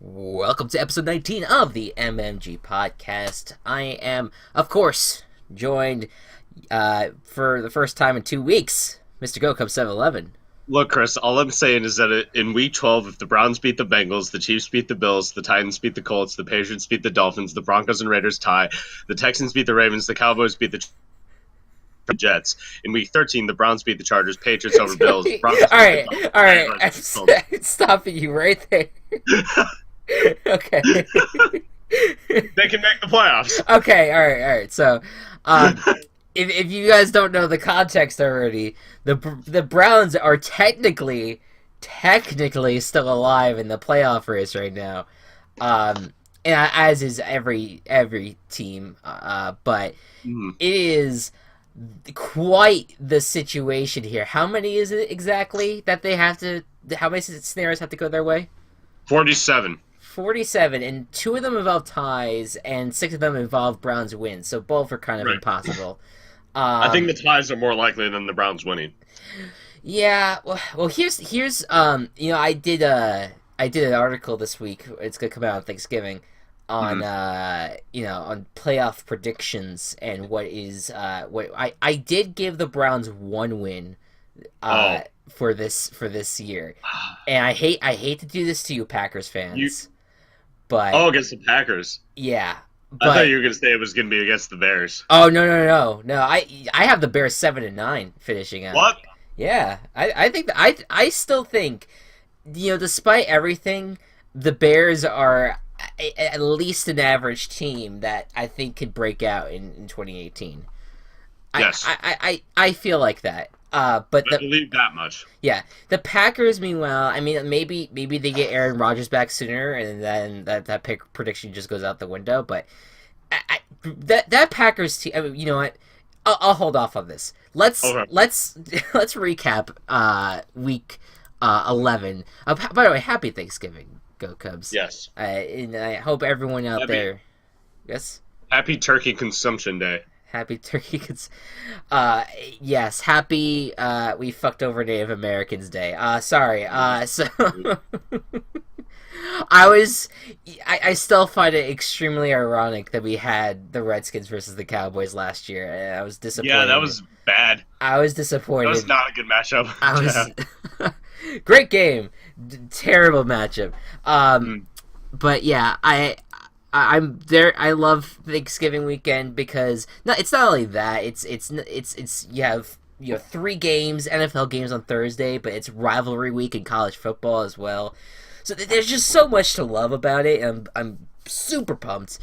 Welcome to episode 19 of the MMG podcast. I am, of course, joined for the first time in 2 weeks, Mr. Gocubs 711. Look, Chris, all I'm saying is that in Week 12, if the Browns beat the Bengals, the Chiefs beat the Bills, the Titans beat the Colts, the Patriots beat the Dolphins, the Broncos and Raiders tie, the Texans beat the Ravens, the Cowboys beat the Jets. In Week 13, the Browns beat the Chargers, Patriots over Bills, Broncos all beat right, the all right. Dolphins. I'm stopping you right there. Okay. They can make the playoffs. Okay, all right. So, if you guys don't know the context already, the Browns are technically still alive in the playoff race right now, and as is every team. But it is quite the situation here. How many is it exactly that they have to? How many scenarios have to go their way? 47. 47, and 2 of them involve ties, and 6 of them involve Browns wins, so both are kind of impossible. I think the ties are more likely than the Browns winning. Yeah, well, here's I did an article this week. It's gonna come out on Thanksgiving on on playoff predictions and what I did give the Browns 1 win for this year, and I hate to do this to you Packers fans, but against the Packers. Yeah. I thought you were going to say it was going to be against the Bears. Oh no! I have the Bears 7-9 finishing out. What? Yeah, I think I still think, despite everything, the Bears are at least an average team that I think could break out in 2018. Yes, I feel like that. But I believe that much. Yeah, the Packers, meanwhile, I mean, maybe they get Aaron Rodgers back sooner, and then that pick prediction just goes out the window. But that Packers team, I mean, you know what? I'll hold off on this. Let's recap week 11. By the way, happy Thanksgiving, Go Cubs. Yes, and I hope everyone out there. Yes. Happy Turkey Consumption Day. Happy Turkey. Yes, happy we fucked over Native Americans Day. Sorry. So I still find it extremely ironic that we had the Redskins versus the Cowboys last year. I was disappointed. Yeah, that was bad. I was disappointed. That was not a good matchup. Great game. Terrible matchup. But yeah, I'm there. I love Thanksgiving weekend because it's not only that. It's you have 3 games, NFL games on Thursday, but it's rivalry week in college football as well. So there's just so much to love about it, and I'm super pumped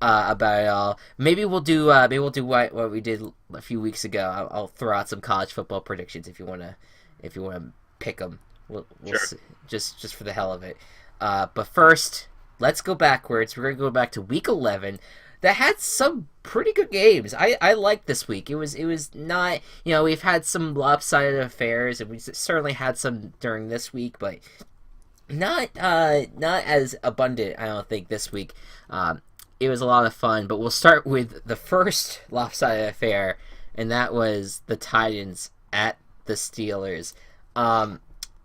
about it all. Maybe we'll do what we did a few weeks ago. I'll throw out some college football predictions if you wanna pick them. We'll sure. see, just for the hell of it. But first, let's go backwards. We're going to go back to week 11 that had some pretty good games. I liked this week. It was not, we've had some lopsided affairs, and we certainly had some during this week, but not as abundant, I don't think, this week. It was a lot of fun, but we'll start with the first lopsided affair, and that was the Titans at the Steelers.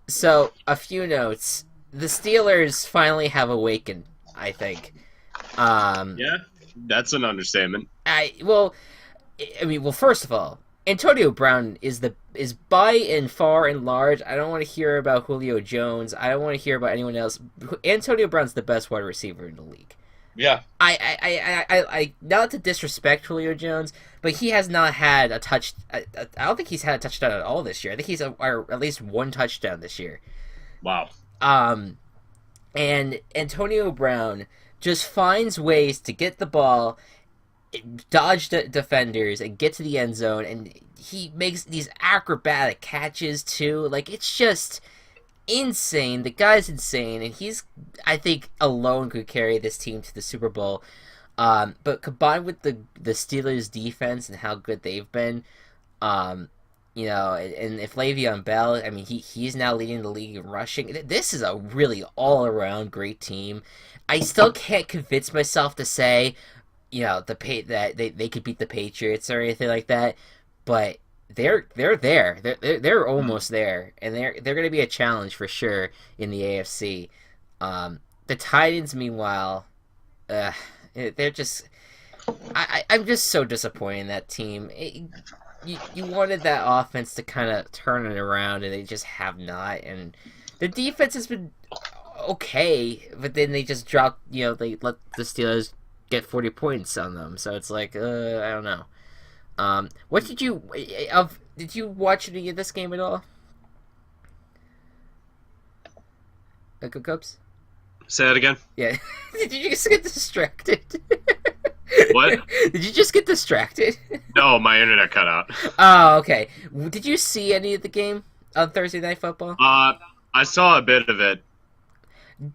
So, a few notes. The Steelers finally have awakened, I think. Yeah, that's an understatement. First of all, Antonio Brown is by and far and large. I don't want to hear about Julio Jones. I don't want to hear about anyone else. Antonio Brown's the best wide receiver in the league. Yeah. I not to disrespect Julio Jones, but he has not had a touch. I don't think he's had a touchdown at all this year. I think he's at least 1 touchdown this year. Wow. And Antonio Brown just finds ways to get the ball, dodge defenders, and get to the end zone, and he makes these acrobatic catches too. Like, it's just insane. The guy's insane, and I think, alone could carry this team to the Super Bowl. But combined with the Steelers' defense and how good they've been, and if Le'Veon Bell, I mean, he's now leading the league in rushing. This is a really all-around great team. I still can't convince myself to say, that they could beat the Patriots or anything like that, but they're there. They're almost there, and they're going to be a challenge for sure in the AFC. The Titans, meanwhile, uh, they're just. I'm just so disappointed in that team. You wanted that offense to kind of turn it around, and they just have not. And the defense has been okay, but then they just dropped. They let the Steelers get 40 points on them. So it's like, I don't know. What did you Did you watch any of this game at all? Gocubs? Say that again. Yeah. Did you just get distracted? What? Did you just get distracted? No, my internet cut out. Oh, okay. Did you see any of the game on Thursday Night Football? I saw a bit of it,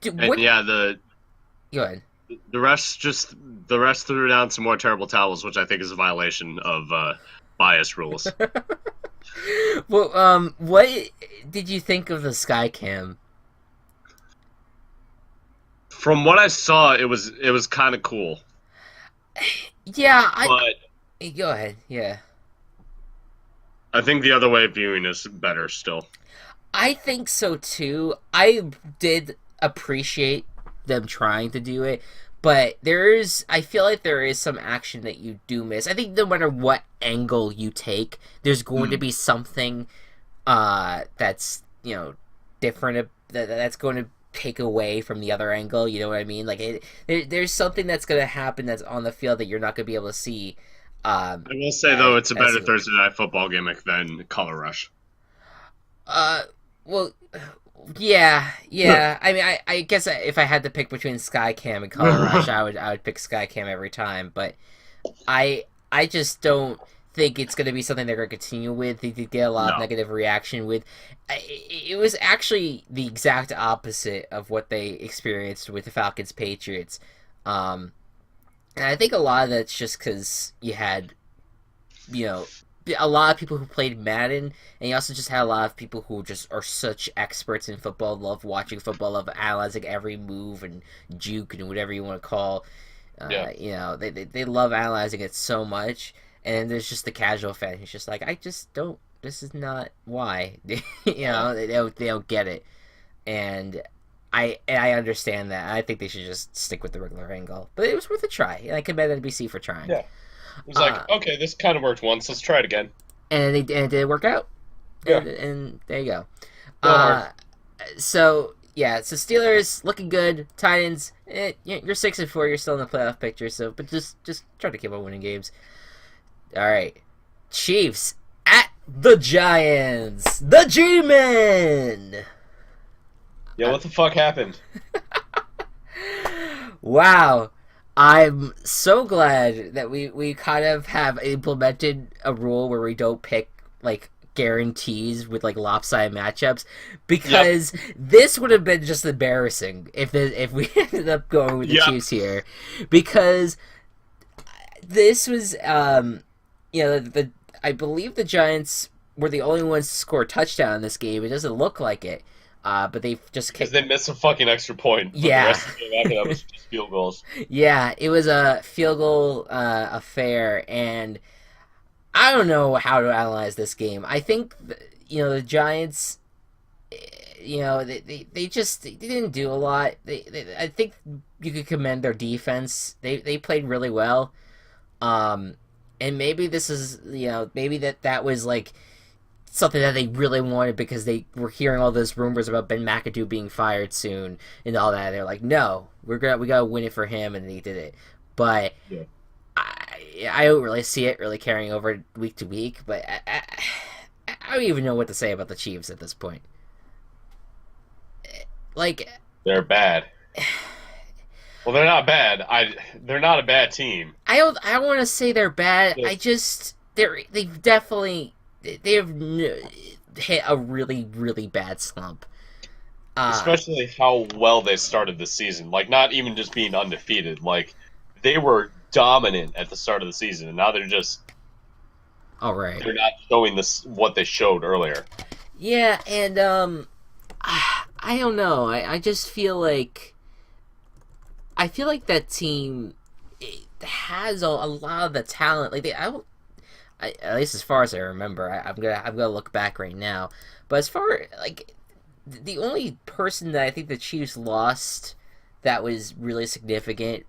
and What? yeah, Go ahead. the rest threw down some more terrible towels, which I think is a violation of bias rules. Well, what did you think of the Skycam? From what I saw, it was kind of cool, Yeah, but go ahead. Yeah. I think the other way of viewing is better still. I think so too. I did appreciate them trying to do it, but I feel like there is some action that you do miss. I think no matter what angle you take, there's going to be something that's, different, that's going to take away from the other angle, you know what I mean? Like there's something that's going to happen that's on the field that you're not going to be able to see. I will say though, it's a better Thursday Night Football gimmick than Color Rush. Well, yeah. I mean, I guess if I had to pick between Skycam and Color Rush, I would pick Skycam every time. But I just don't think it's going to be something they're going to continue with. They did get a lot of negative reaction with. It was actually the exact opposite of what they experienced with the Falcons Patriots. And I think a lot of that's just because you had, a lot of people who played Madden, and you also just had a lot of people who just are such experts in football, love watching football, love analyzing every move and juke and whatever you want to call. They love analyzing it so much, and there's just the casual fan who's just like, I just don't. This is not why. They don't get it, and I understand that. I think they should just stick with the regular angle, but it was worth a try, and I commend NBC for trying. Yeah. It was like, okay, this kind of worked once. Let's try it again. And it did work out. Yeah. And there you go. So Steelers looking good. Titans, you're 6-4. You're still in the playoff picture. So, but just try to keep on winning games. All right, Chiefs at the Giants. The G-Men. Yeah, what the fuck happened? Wow. I'm so glad that we kind of have implemented a rule where we don't pick like guarantees with like lopsided matchups, because this would have been just embarrassing if we ended up going with the Chiefs here, because this was I believe the Giants were the only ones to score a touchdown in this game. It doesn't look like it. But they just kicked. Because they missed a fucking extra point. Yeah. The rest of the game after that was just field goals. Yeah, it was a field goal affair, and I don't know how to analyze this game. I think the Giants, they didn't do a lot. I think you could commend their defense. They played really well. And maybe this is maybe that was like something that they really wanted, because they were hearing all those rumors about Ben McAdoo being fired soon and all that. They're like, no, we gotta win it for him, and they did it. But I don't really see it really carrying over week to week. But I don't even know what to say about the Chiefs at this point. Like, they're bad. Well, they're not bad. They're not a bad team. I don't want to say they're bad. They've definitely. They've hit a really, really bad slump. Especially how well they started the season. Like, not even just being undefeated. Like, they were dominant at the start of the season, and now they're just... All right. They're not showing what they showed earlier. Yeah, and, I don't know. I just feel like... I feel like that team has a lot of the talent. Like, at least as far as I remember, I'm gonna look back right now. But as far like the only person that I think the Chiefs lost that was really significant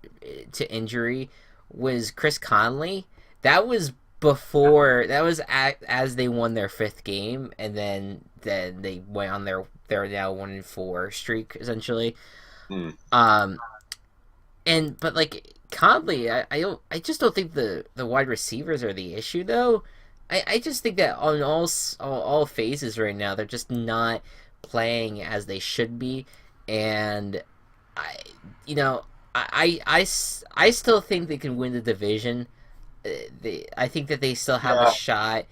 to injury was Chris Conley. That was before that was as they won their fifth game, and then they went on their now 1-4 streak essentially. Hmm. Um, and but like Conley, I just don't think the wide receivers are the issue though. I just think that on all phases right now they're just not playing as they should be, and I you know I still think they can win the division. I think that they still have a Yeah. shot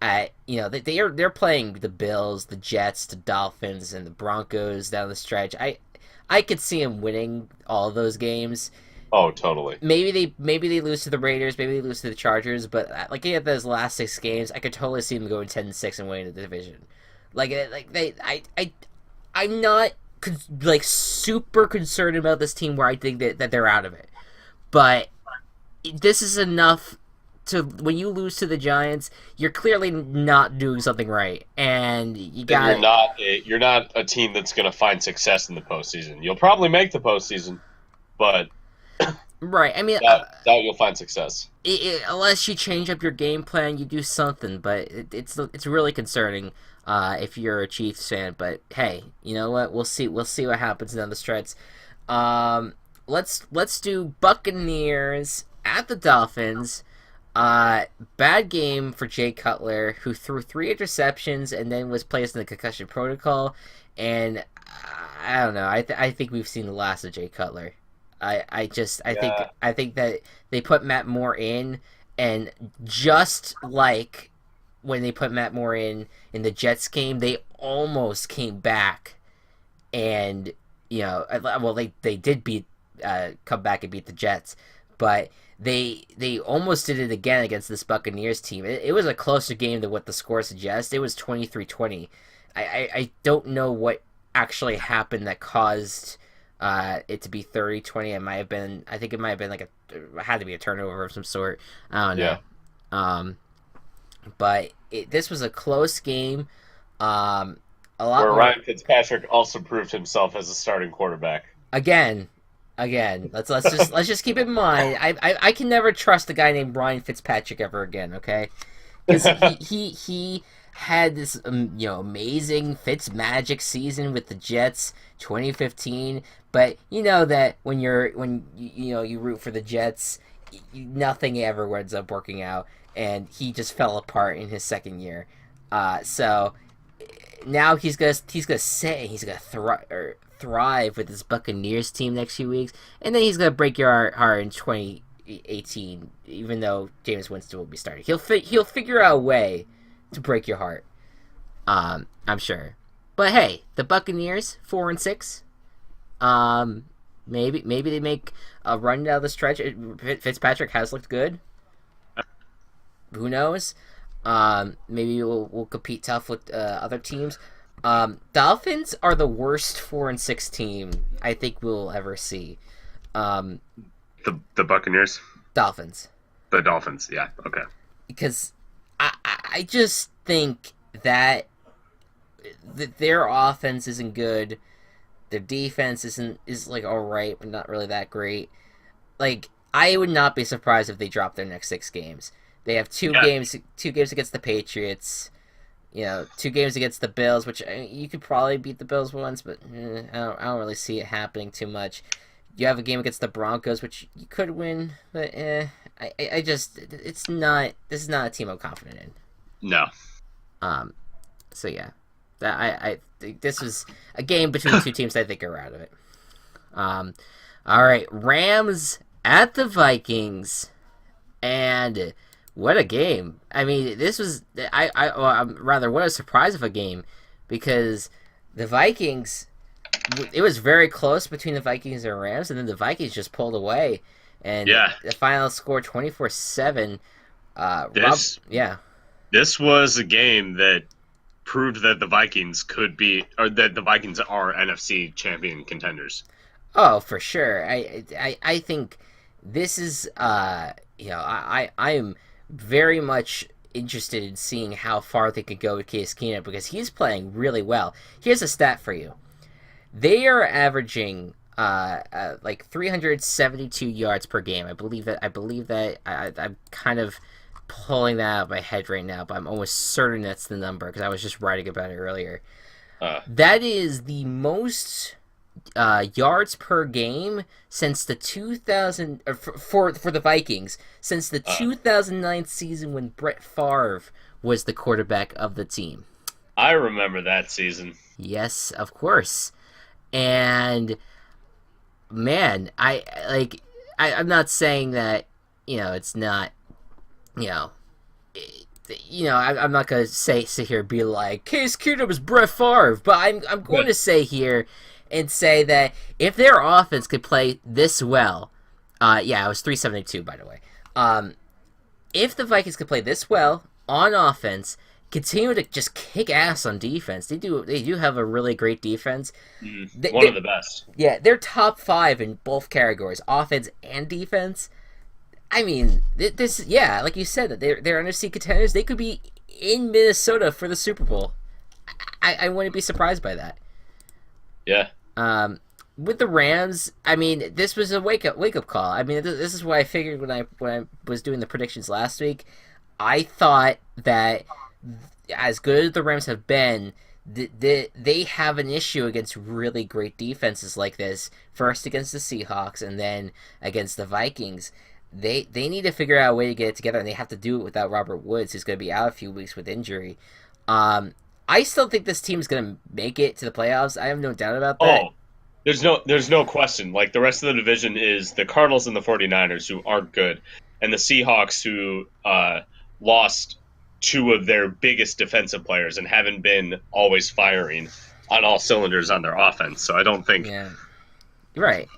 at they're playing the Bills, the Jets, the Dolphins, and the Broncos down the stretch. I could see them winning all those games. Oh, totally. Maybe they lose to the Raiders, maybe they lose to the Chargers, but looking at those last six games, I could totally see them going 10-6 and winning the division. Like they I'm not like super concerned about this team where I think that they're out of it, but this is enough to when you lose to the Giants, you're clearly not doing something right, and you And got you're not a team that's going to find success in the postseason. You'll probably make the postseason, but right. I mean, doubt you'll find success. unless you change up your game plan, you do something, but it's really concerning if you're a Chiefs fan. But hey, you know what? We'll see what happens down the stretch. Let's do Buccaneers at the Dolphins. Bad game for Jay Cutler, who threw 3 interceptions and then was placed in the concussion protocol. And I don't know. I think we've seen the last of Jay Cutler. Yeah. I think that they put Matt Moore in, and just like when they put Matt Moore in the Jets game, they almost came back, and well they did beat come back and beat the Jets, but they almost did it again against this Buccaneers team. It was a closer game than what the score suggests. It was 23-20. I don't know what actually happened that caused it to be 30-20. I think it might have been like had to be a turnover of some sort. I don't know. Yeah. But this was a close game. A lot Where more Ryan Fitzpatrick also proved himself as a starting quarterback. again. Let's just keep in mind. I can never trust a guy named Ryan Fitzpatrick ever again. Okay, because he had this amazing Fitz magic season with the Jets 2015. But you know that when you root for the Jets, nothing ever ends up working out, and he just fell apart in his second year. So now he's gonna thrive with this Buccaneers team next few weeks, and then he's gonna break your heart in 2018. Even though Jameis Winston will be starting, he'll figure out a way to break your heart. I'm sure. But hey, the Buccaneers 4-6. Maybe they make a run down the stretch. Fitzpatrick has looked good. Who knows? Maybe we'll compete tough with other teams. Dolphins are the worst 4-6 team I think we'll ever see. The Buccaneers, Dolphins, the Dolphins. Yeah. Okay. because I just think that their offense isn't good. Their defense is like all right, but not really that great. Like I would not be surprised if they drop their next 6 games. They have two games against the Patriots. 2 games against the Bills, which you could probably beat the Bills once, but I don't really see it happening too much. You have a game against the Broncos, which you could win, but I just this is not a team I'm confident in. No. So yeah, I think this was a game between two teams I think are out of it. All right, Rams at the Vikings, and what a game! I mean, this was what a surprise of a game, because the Vikings, it was very close between the Vikings and Rams, and then the Vikings just pulled away, and the final score 24-7. This was a game that proved that the Vikings could be, or that the Vikings are NFC champion contenders. Oh, for sure. I think this is I am very much interested in seeing how far they could go with Case Keenum, because he's playing really well. Here's a stat for you. They are averaging like 372 yards per game. I'm kind of pulling that out of my head right now, but I'm almost certain that's the number because I was just writing about it earlier. Uh, That is the most yards per game since the 2000 for the Vikings since the uh, 2009 season when Brett Favre was the quarterback of the team. I remember that season. Yes, of course. And man, I'm not saying that it's not you know I'm not gonna sit here and be like Case Keenum is Brett Favre, but I'm going to say here and say that if their offense could play this well, yeah, it was 372 by the way. If the Vikings could play this well on offense, continue to just kick ass on defense, they do have a really great defense. One of the best. Yeah, they're top 5 in both categories, offense and defense. I mean, this yeah, like you said, that they're NFC contenders. They could be in Minnesota for the Super Bowl. I wouldn't be surprised by that. Yeah. With the Rams, I mean, this was a wake up call. I mean, this is what I figured when I was doing the predictions last week. I thought that as good as the Rams have been, they have an issue against really great defenses like this. First against the Seahawks, and then against the Vikings. They need to figure out a way to get it together, and they have to do it without Robert Woods, who's going to be out a few weeks with injury. I still think this team is going to make it to the playoffs. I have no doubt about that. Oh, there's no question. Like, the rest of the division is the Cardinals and the 49ers, who aren't good, and the Seahawks, who lost 2 of their biggest defensive players and haven't been always firing on all cylinders on their offense. So I don't think... Yeah. Right.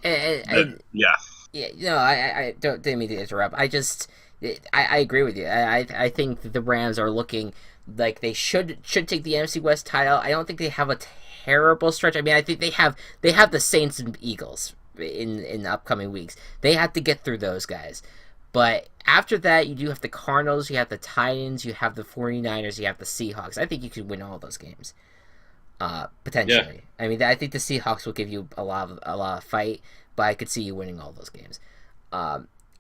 Yeah. Yeah, I didn't mean to interrupt. I agree with you. I think that the Rams are looking like they should take the NFC West title. I don't think they have a terrible stretch. I mean, I think they have the Saints and Eagles in the upcoming weeks. They have to get through those guys. But after that, you do have the Cardinals, you have the Titans, you have the 49ers, you have the Seahawks. I think you could win all those games. Potentially. Yeah. I mean, I think the Seahawks will give you a lot of fight, but I could see you winning all those games.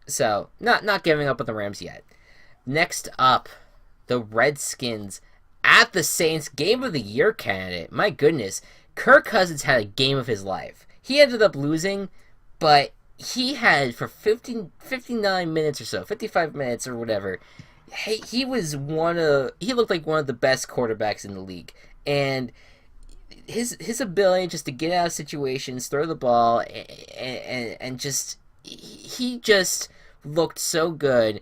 So not giving up on the Rams yet. Next up, the Redskins at the Saints, game of the year candidate. My goodness, Kirk Cousins had a game of his life. He ended up losing, but he had for 59 minutes or so, 55 minutes or whatever. He looked like one of the best quarterbacks in the league, and his ability just to get out of situations, throw the ball, and just he just looked so good.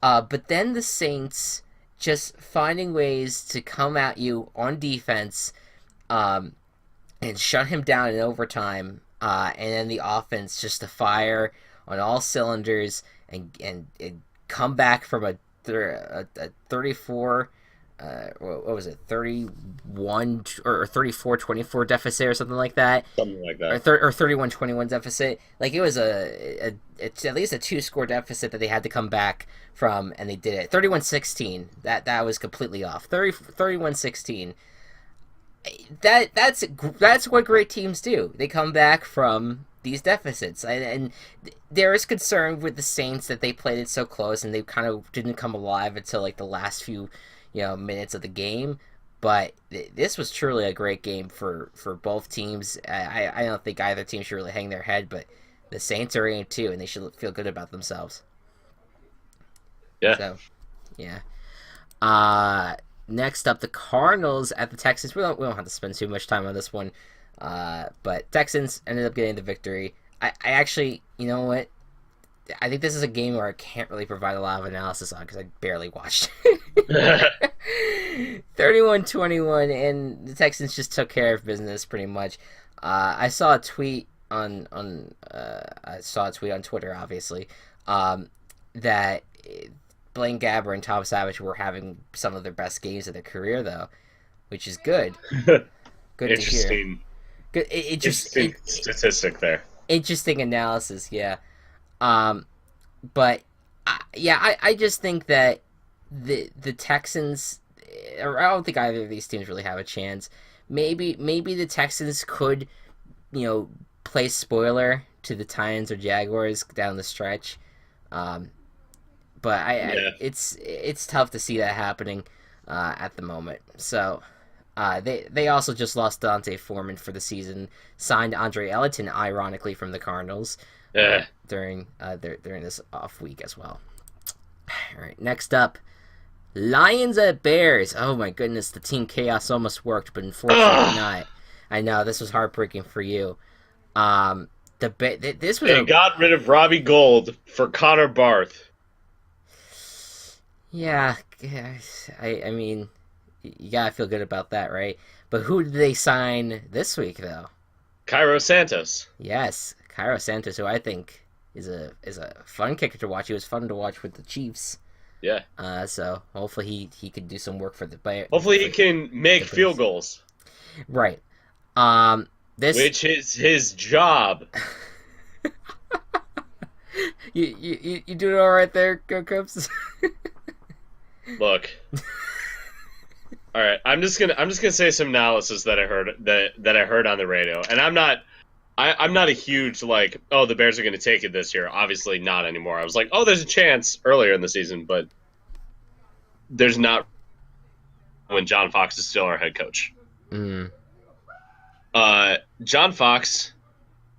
But then the Saints just finding ways to come at you on defense, and shut him down in overtime, and then the offense just to fire on all cylinders and come back from a 34. What was it, 31 or 34-24 deficit or something like that? Something like that. Or 31-21 deficit. Like, it was it's at least a 2-score deficit that they had to come back from, and they did it. 31-16. That was completely off. 31-16. That's what great teams do. They come back from these deficits, and there is concern with the Saints that they played it so close and they kind of didn't come alive until like the last few minutes of the game. But this was truly a great game for both teams. I don't think either team should really hang their head, but the Saints are in too, and they should feel good about themselves. Yeah. So, yeah. Next up, the Cardinals at the Texans. We don't have to spend too much time on this one. But Texans ended up getting the victory. I actually, you know what? I think this is a game where I can't really provide a lot of analysis on because I barely watched. 31-21, and the Texans just took care of business pretty much. I saw a tweet on Twitter, obviously, that Blaine Gabbert and Tom Savage were having some of their best games of their career, though, which is good. Good to hear. Good. Interesting statistic there. Interesting analysis, yeah. But I just think that the Texans, or I don't think either of these teams really have a chance. Maybe the Texans could, play spoiler to the Titans or Jaguars down the stretch. Um, but Yeah. it's tough to see that happening at the moment. So they also just lost Dante Foreman for the season, signed Andre Ellington, ironically, from the Cardinals Yeah. during this off week as well. All right, next up, Lions at Bears. Oh my goodness, the team chaos almost worked, but unfortunately did Ugh. not. I know this was heartbreaking for you. Um, this was They a got rid of Robbie Gold for Connor Barth. yeah. I mean, you gotta feel good about that, right? But who did they sign this week, though? Cairo Santos. Yes, Cairo Santos, who I think is a fun kicker to watch. He was fun to watch with the Chiefs. Yeah. So hopefully he could do some work for the Bears. Hopefully he can make field goals, Right. Um. This which is his job. you doing all right there, Gocubs? Look. All right, I'm just gonna say some analysis that I heard that I heard on the radio, and I'm not a huge like, oh, the Bears are gonna take it this year. Obviously not anymore. I was like, oh, there's a chance earlier in the season, but there's not when John Fox is still our head coach. Mm. John Fox,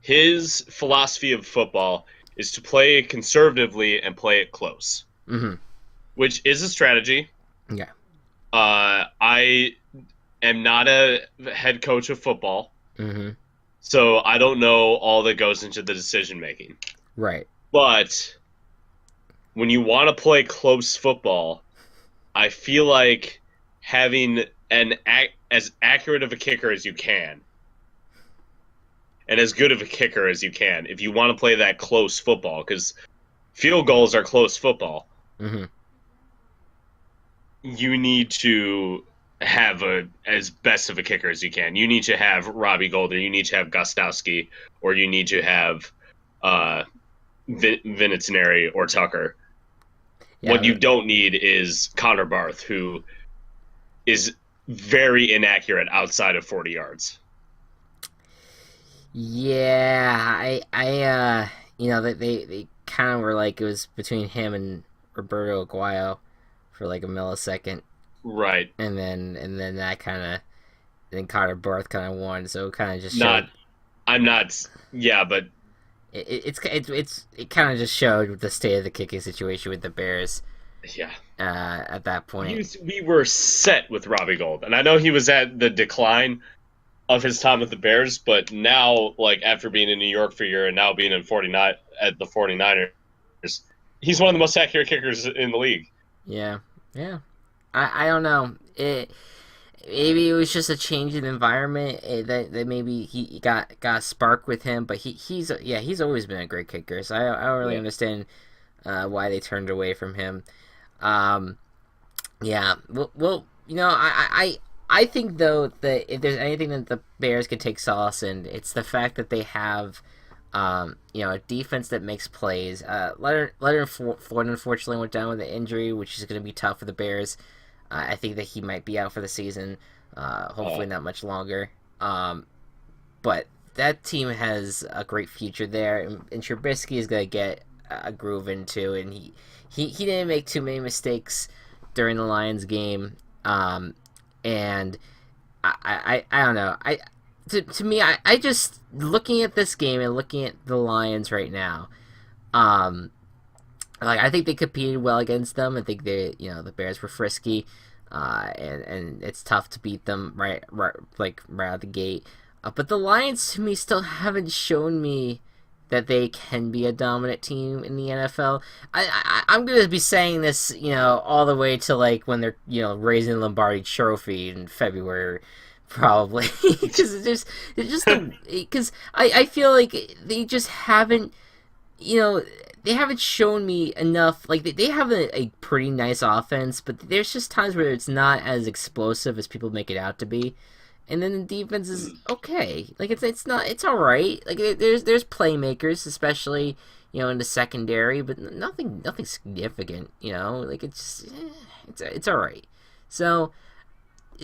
his philosophy of football is to play conservatively and play it close, Mm-hmm. which is a strategy. Yeah. I am not a head coach of football, Mm-hmm. so I don't know all that goes into the decision making. Right. But when you want to play close football, I feel like having as accurate of a kicker as you can, and as good of a kicker as you can, if you want to play that close football, because field goals are close football. Mm-hmm. You need to have as best of a kicker as you can. You need to have Robbie Gold, or you need to have Gostowski, or you need to have Vinatieri or Tucker. Yeah, What you don't need is Connor Barth, who is very inaccurate outside of 40 yards. Yeah, they kind of were like it was between him and Roberto Aguayo for like a millisecond, Right. and then that kind of then Connor Barth kind of won, so it kind of just Not. showed I'm not. Yeah, but it kind of just showed the state of the kicking situation with the Bears yeah. at that point. We were set with Robbie Gold, and I know he was at the decline of his time with the Bears, but now, like, after being in New York for a year and now being in 49 at the 49ers, he's one of the most accurate kickers in the league. Yeah, yeah. I don't know. Maybe it was just a change in environment that maybe he got a spark with him, but he's always been a great kicker. So I don't really understand why they turned away from him. Yeah. Well, I think though that if there's anything that the Bears could take solace in, it's the fact that they have a defense that makes plays. Leonard Floyd unfortunately went down with an injury, which is going to be tough for the Bears. I think that he might be out for the season. Hopefully not much longer. But that team has a great future there, and Trubisky is going to get a groove into, and he didn't make too many mistakes during the Lions game. And I don't know. To me, I just looking at this game and looking at the Lions right now, like I think they competed well against them. I think the Bears were frisky, and it's tough to beat them right out the gate. But the Lions to me still haven't shown me that they can be a dominant team in the NFL. I'm gonna be saying this, all the way to like when they're raising the Lombardi Trophy in February, probably, because because I feel like they just haven't, they haven't shown me enough. Like they have a pretty nice offense, but there's just times where it's not as explosive as people make it out to be. And then the defense is okay. Like it's all right. Like there's playmakers, especially in the secondary, but nothing significant. Like it's all right. So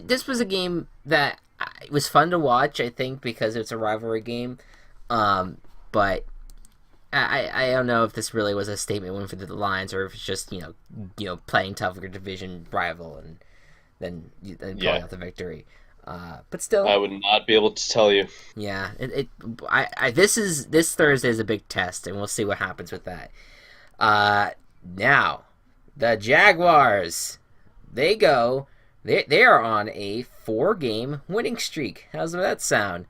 this was a game that it was fun to watch. I think because it's a rivalry game. But I don't know if this really was a statement win for the Lions or if it's just playing tough with your division rival and then pulling Yeah, out the victory. But still, I would not be able to tell you. yeah, this Thursday is a big test, and we'll see what happens with that. Now the Jaguars, they are on a 4-game winning streak. How's that sound?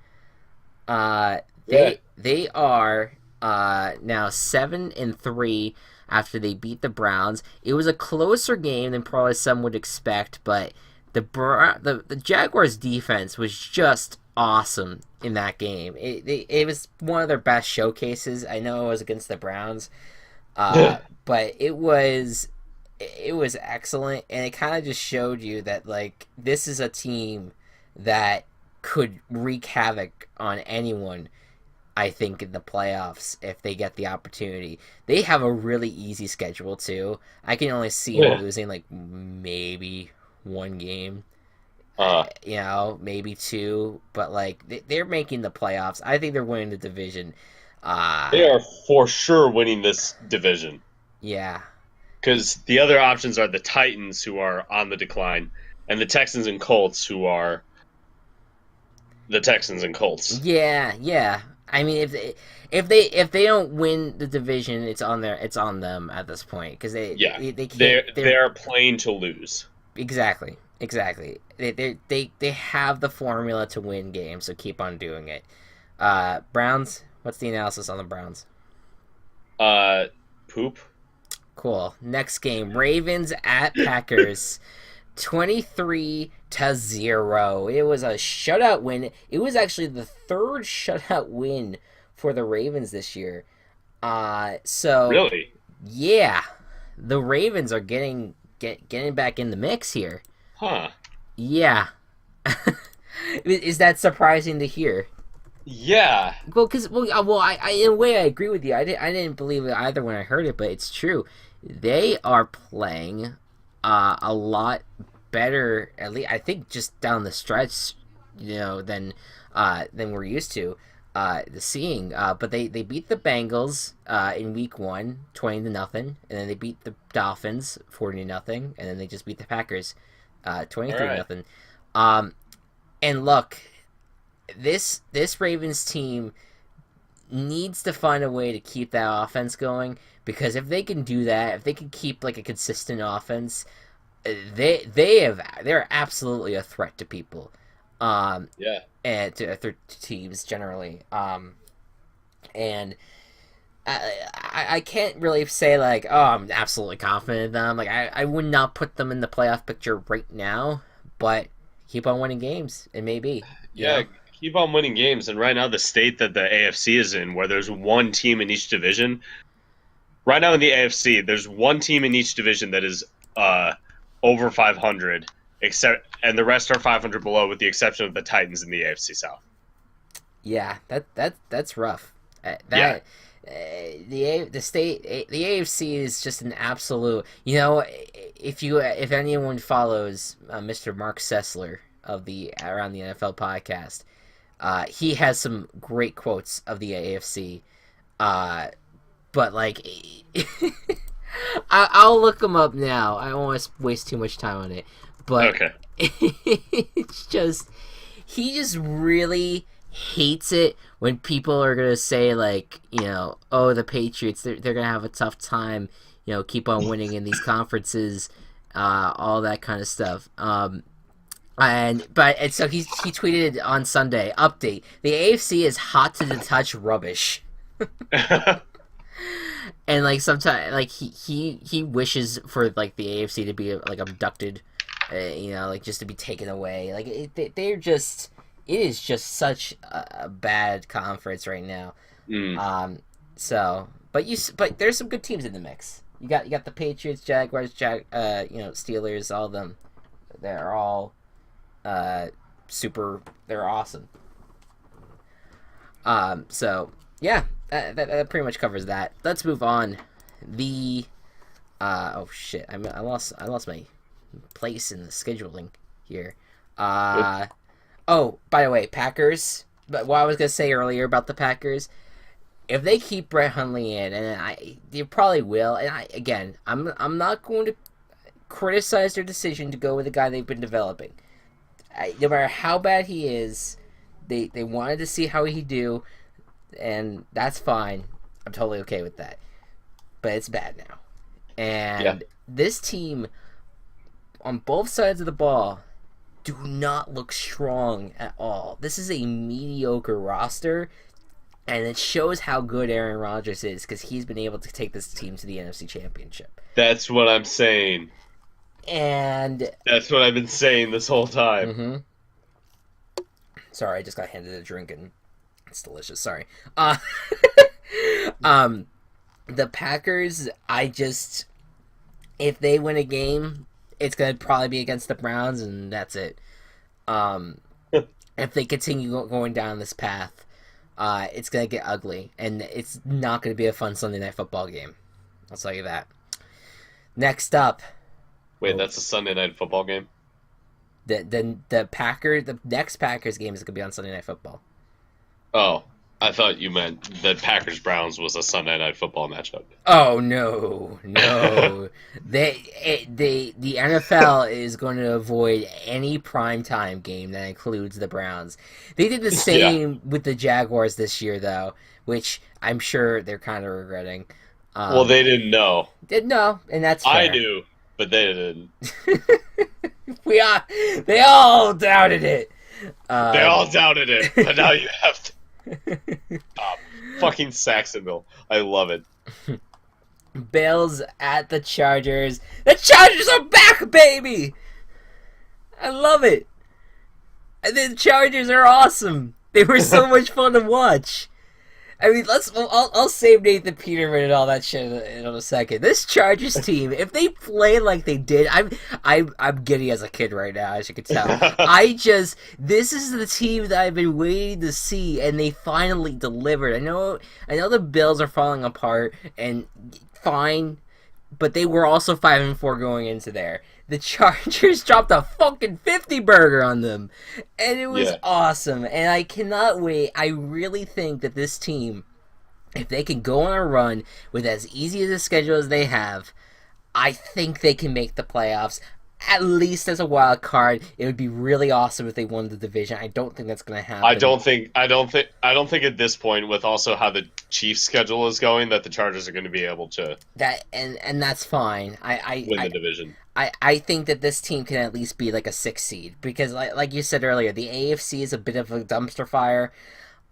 Uh, Yeah. they are now 7-3 after they beat the Browns. It was a closer game than probably some would expect, but the Jaguars defense was just awesome in that game. It was one of their best showcases. I know it was against the Browns, but it was excellent, and it kind of just showed you that like this is a team that could wreak havoc on anyone. I think in the playoffs if they get the opportunity. They have a really easy schedule too. I can only see them Yeah. losing like maybe one game, Uh, maybe two, but like they're making the playoffs. I think they're winning the division. they Uh are for sure winning this division yeah. because the other options are the Titans, who are on the decline, and the Texans and Colts, who are the Texans and Colts. Yeah, yeah. I mean, if they don't win the division, it's on them at this point because Yeah, they can't. they are playing to lose. Exactly. They have the formula to win games, so keep on doing it. Browns. What's the analysis on the Browns? Uh, Poop. Cool. Next game, Ravens at Packers. 23-0. It was a shutout win. It was actually the third shutout win for the Ravens this year. So Really? yeah, the Ravens are getting back in the mix here. Huh. Yeah. Is that surprising to hear? Yeah. I in a way I agree with you. I didn't believe it either when I heard it, but it's true. They are playing a lot better. At least I think just down the stretch, than we're used to seeing. But they beat the Bengals in week 1, 20-0, and then they beat the Dolphins 40-0, and then they just beat the Packers 23-0. And look, this Ravens team needs to find a way to keep that offense going because if they can do that, if they can keep like a consistent offense, they're absolutely a threat to people. Yeah. And to teams generally. And I can't really say like, oh, I'm absolutely confident in them. Like I would not put them in the playoff picture right now, but keep on winning games. It may be. Yeah. Keep on winning games. And right now, the state that the AFC is in, where there's one team in each division. Right now in the AFC, there's one team in each division that is over 500, and the rest are 500 below, with the exception of the Titans in the AFC South. Yeah, that's rough. Yeah. The AFC is just an absolute. If anyone follows Mr. Mark Sessler of the Around the NFL podcast, he has some great quotes of the AFC. But like, I'll look him up now. I don't want to waste too much time on it. But Okay. it's just he just really hates it when people are gonna say like, oh, the Patriots, they're gonna have a tough time, keep on winning in these conferences, all that kind of stuff. And so he tweeted on Sunday, update: the AFC is hot to the touch rubbish. And like sometimes like he wishes for like the AFC to be like abducted, like just to be taken away. Like it is just such a bad conference right now. So but there's some good teams in the mix. You got the Patriots, Jaguars, Steelers, all of them. They're all super. They're awesome. So yeah, that pretty much covers that. Let's move on. The oh shit, I lost my place in the scheduling here. Oh, by the way, Packers but what I was gonna say earlier about the Packers, if they keep Brett Hundley in, and they probably will, and I'm not going to criticize their decision to go with the guy they've been developing. No matter how bad he is, they wanted to see how he do, and that's fine. I'm totally okay with that. But it's bad now, and this team on both sides of the ball do not look strong at all. This is a mediocre roster, and it shows how good Aaron Rodgers is because he's been able to take this team to the NFC Championship. That's what I'm saying. And that's what I've been saying this whole time. Mm-hmm. Sorry, I just got handed a drink and it's delicious. Sorry. The Packers, if they win a game, it's going to probably be against the Browns, and that's it. If they continue going down this path, it's going to get ugly, and it's not going to be a fun Sunday Night Football game. I'll tell you that. Next up. Wait, that's a Sunday Night Football game? The next Packers game is going to be on Sunday Night Football. Oh, I thought you meant that Packers-Browns was a Sunday Night Football matchup. Oh, no. The NFL is going to avoid any primetime game that includes the Browns. They did the same with the Jaguars this year, though, which I'm sure they're kind of regretting. Well, they didn't know. Didn't know, and that's fair. I knew, but they didn't. They all doubted it. They all doubted it, but now you have to. Fucking Saxonville. I love it. Bills at the Chargers. The Chargers are back, baby! I love it. And the Chargers are awesome. They were so much fun to watch. I mean, I'll save Nathan Peterman and all that shit in a second. This Chargers team, if they play like they did, I'm giddy as a kid right now, as you can tell. This is the team that I've been waiting to see, and they finally delivered. I know the Bills are falling apart, and fine, but they were also 5-4 going into there. The Chargers dropped a fucking 50 burger on them, and it was awesome, and I cannot wait. I really think that this team, if they can go on a run with as easy as a schedule as they have, I think they can make the playoffs, at least as a wild card. It would be really awesome if they won the division. I don't think that's going to happen. I don't think at this point, with also how the Chiefs' schedule is going, that the Chargers are going to be able to and that's fine. Win the division. I think that this team can at least be like a 6 seed because, like you said earlier, the AFC is a bit of a dumpster fire,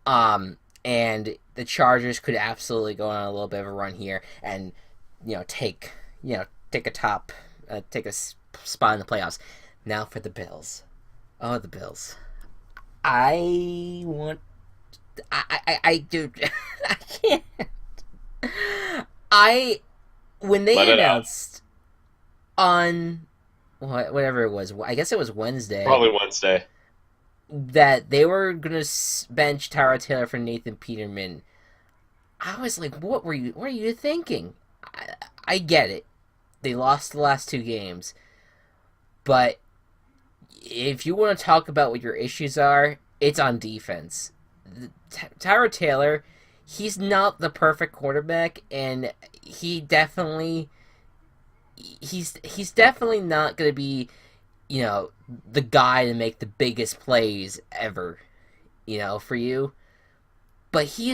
and the Chargers could absolutely go on a little bit of a run here and take a spot in the playoffs. Now for the Bills. Oh, the Bills. I do. I can't. When they announced on whatever it was, I guess it was Wednesday. Probably Wednesday. That they were gonna bench Tyrod Taylor for Nathan Peterman. I was like, what are you thinking? I get it. They lost the last 2 games. But if you want to talk about what your issues are, it's on defense. Tyrod Taylor, he's not the perfect quarterback, and he's definitely not going to be, the guy to make the biggest plays ever, for you. But he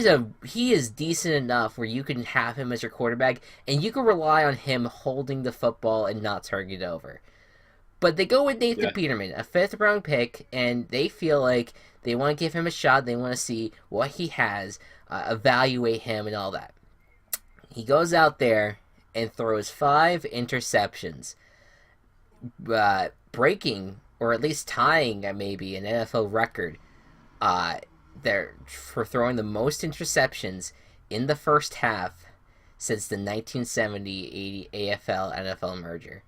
is decent enough where you can have him as your quarterback, and you can rely on him holding the football and not turning it over. But they go with Nathan Peterman, a 5th-round pick, and they feel like they want to give him a shot. They want to see what he has, evaluate him, and all that. He goes out there and throws 5 interceptions, breaking, or at least tying maybe, an NFL record there for throwing the most interceptions in the first half since the 1970-80 AFL-NFL merger.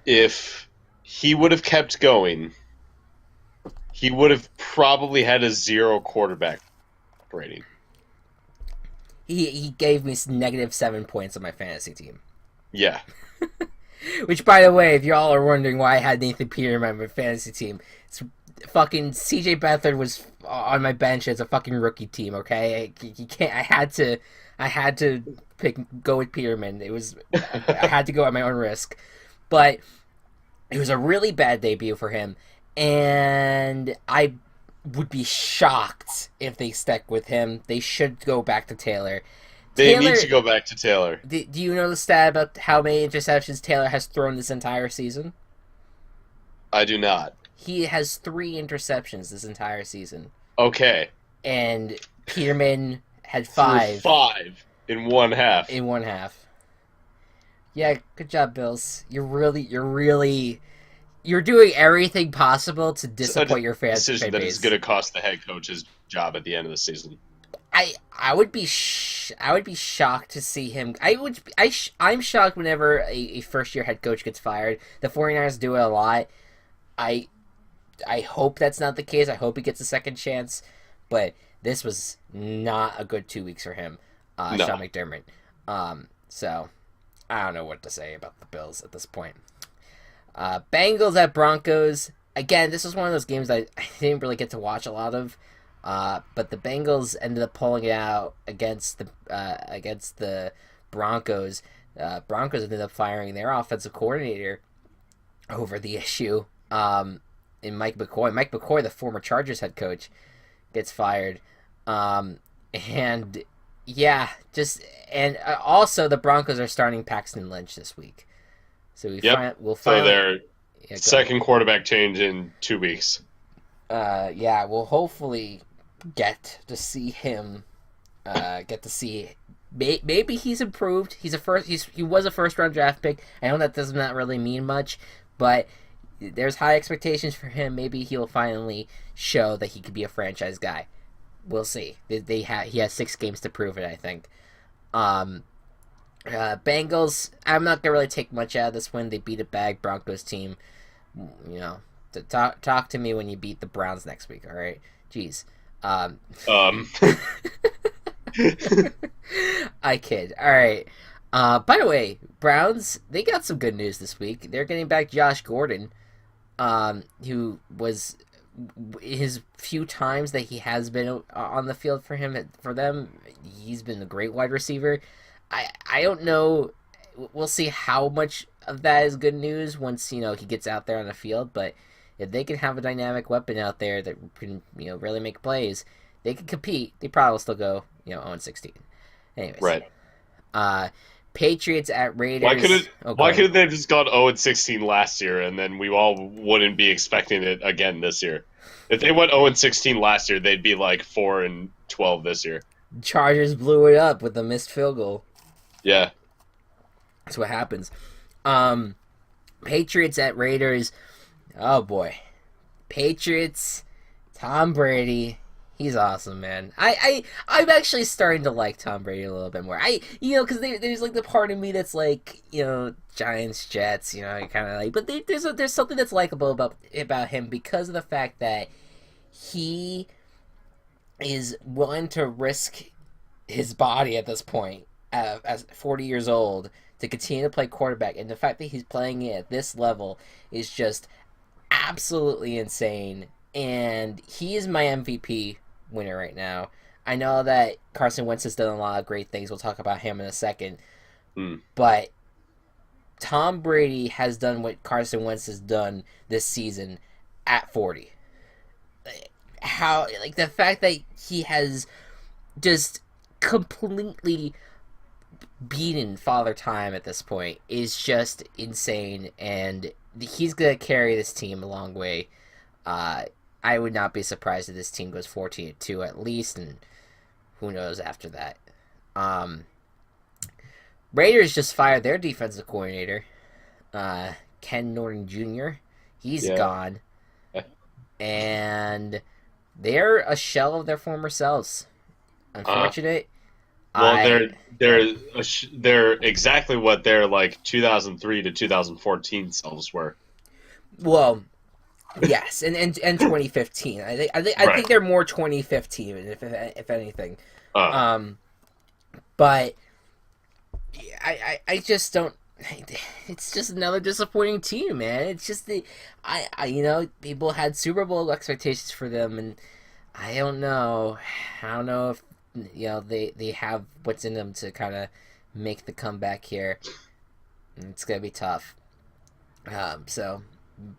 If he would have kept going, he would have probably had a 0 quarterback rating. He gave me -7 points on my fantasy team. Yeah. Which, by the way, if y'all are wondering why I had Nathan Peterman on my fantasy team, fucking CJ Beathard was on my bench as a fucking rookie team. Okay, you can't. I had to go with Peterman. I had to go at my own risk, but it was a really bad debut for him, and I would be shocked if they stuck with him. They should go back to Taylor. They need to go back to Taylor. Do you know the stat about how many interceptions Taylor has thrown this entire season? I do not. He has 3 interceptions this entire season. Okay. And Peterman had 5. 5 in one half. In one half. Yeah, good job, Bills. You're doing everything possible to disappoint your fans. Decision that is going to cost the head coach his job at the end of the season. I would be shocked to see him. I'm shocked whenever a first year head coach gets fired. The 49ers do it a lot. I hope that's not the case. I hope he gets a second chance. But this was not a good 2 weeks for him, no. Sean McDermott. So I don't know what to say about the Bills at this point. Bengals at Broncos. Again, this was one of those games I didn't really get to watch a lot of. But the Bengals ended up pulling it out against the Broncos. Broncos ended up firing their offensive coordinator over the issue. In Mike McCoy. Mike McCoy, the former Chargers head coach, gets fired. Also the Broncos are starting Paxton Lynch this week. So we'll find. So their second quarterback change in 2 weeks. We'll hopefully get to see him. Maybe he's improved. He was a first round draft pick. I know that does not really mean much, but there's high expectations for him. Maybe he'll finally show that he could be a franchise guy. We'll see. He has 6 games to prove it, I think. Bengals, I'm not gonna really take much out of this win. They beat a bag Broncos team. You know, talk to me when you beat the Browns next week. All right, jeez. I kid. All right. By the way, Browns, they got some good news this week. They're getting back Josh Gordon, who was his few times that he has been on the field for them. He's been a great wide receiver. I don't know. We'll see how much of that is good news once he gets out there on the field. But if they can have a dynamic weapon out there that can really make plays, they can compete. They probably will still go 0-16. Anyways, right. Patriots at Raiders. Why couldn't they have just gone 0-16 last year, and then we all wouldn't be expecting it again this year? If they went 0-16 last year, they'd be like 4-12 this year. Chargers blew it up with a missed field goal. Yeah, that's what happens. Patriots at Raiders. Oh boy, Patriots. Tom Brady. He's awesome, man. I'm actually starting to like Tom Brady a little bit more. Because there's like the part of me that's like, Giants, Jets, kind of like, but there's something that's likable about him because of the fact that he is willing to risk his body at this point, as 40 years old, to continue to play quarterback, and the fact that he's playing it at this level is just absolutely insane. And he is my MVP winner right now. I know that Carson Wentz has done a lot of great things. We'll talk about him in a second. But Tom Brady has done what Carson Wentz has done this season at 40. The fact that he has just completely beaten Father Time at this point is just insane, and he's going to carry this team a long way. I would not be surprised if this team goes 14-2 at least, and who knows after that. Raiders just fired their defensive coordinator, Ken Norton Jr. He's gone, and they're a shell of their former selves. Unfortunate. Well, they're exactly what their 2003 to 2014 selves were. Well. Yes, and 2015. I think they're more 2015 if anything. But I just don't it's just another disappointing team, man. It's just people had Super Bowl expectations for them, and I don't know. I don't know if they have what's in them to kind of make the comeback here. It's gonna be tough. So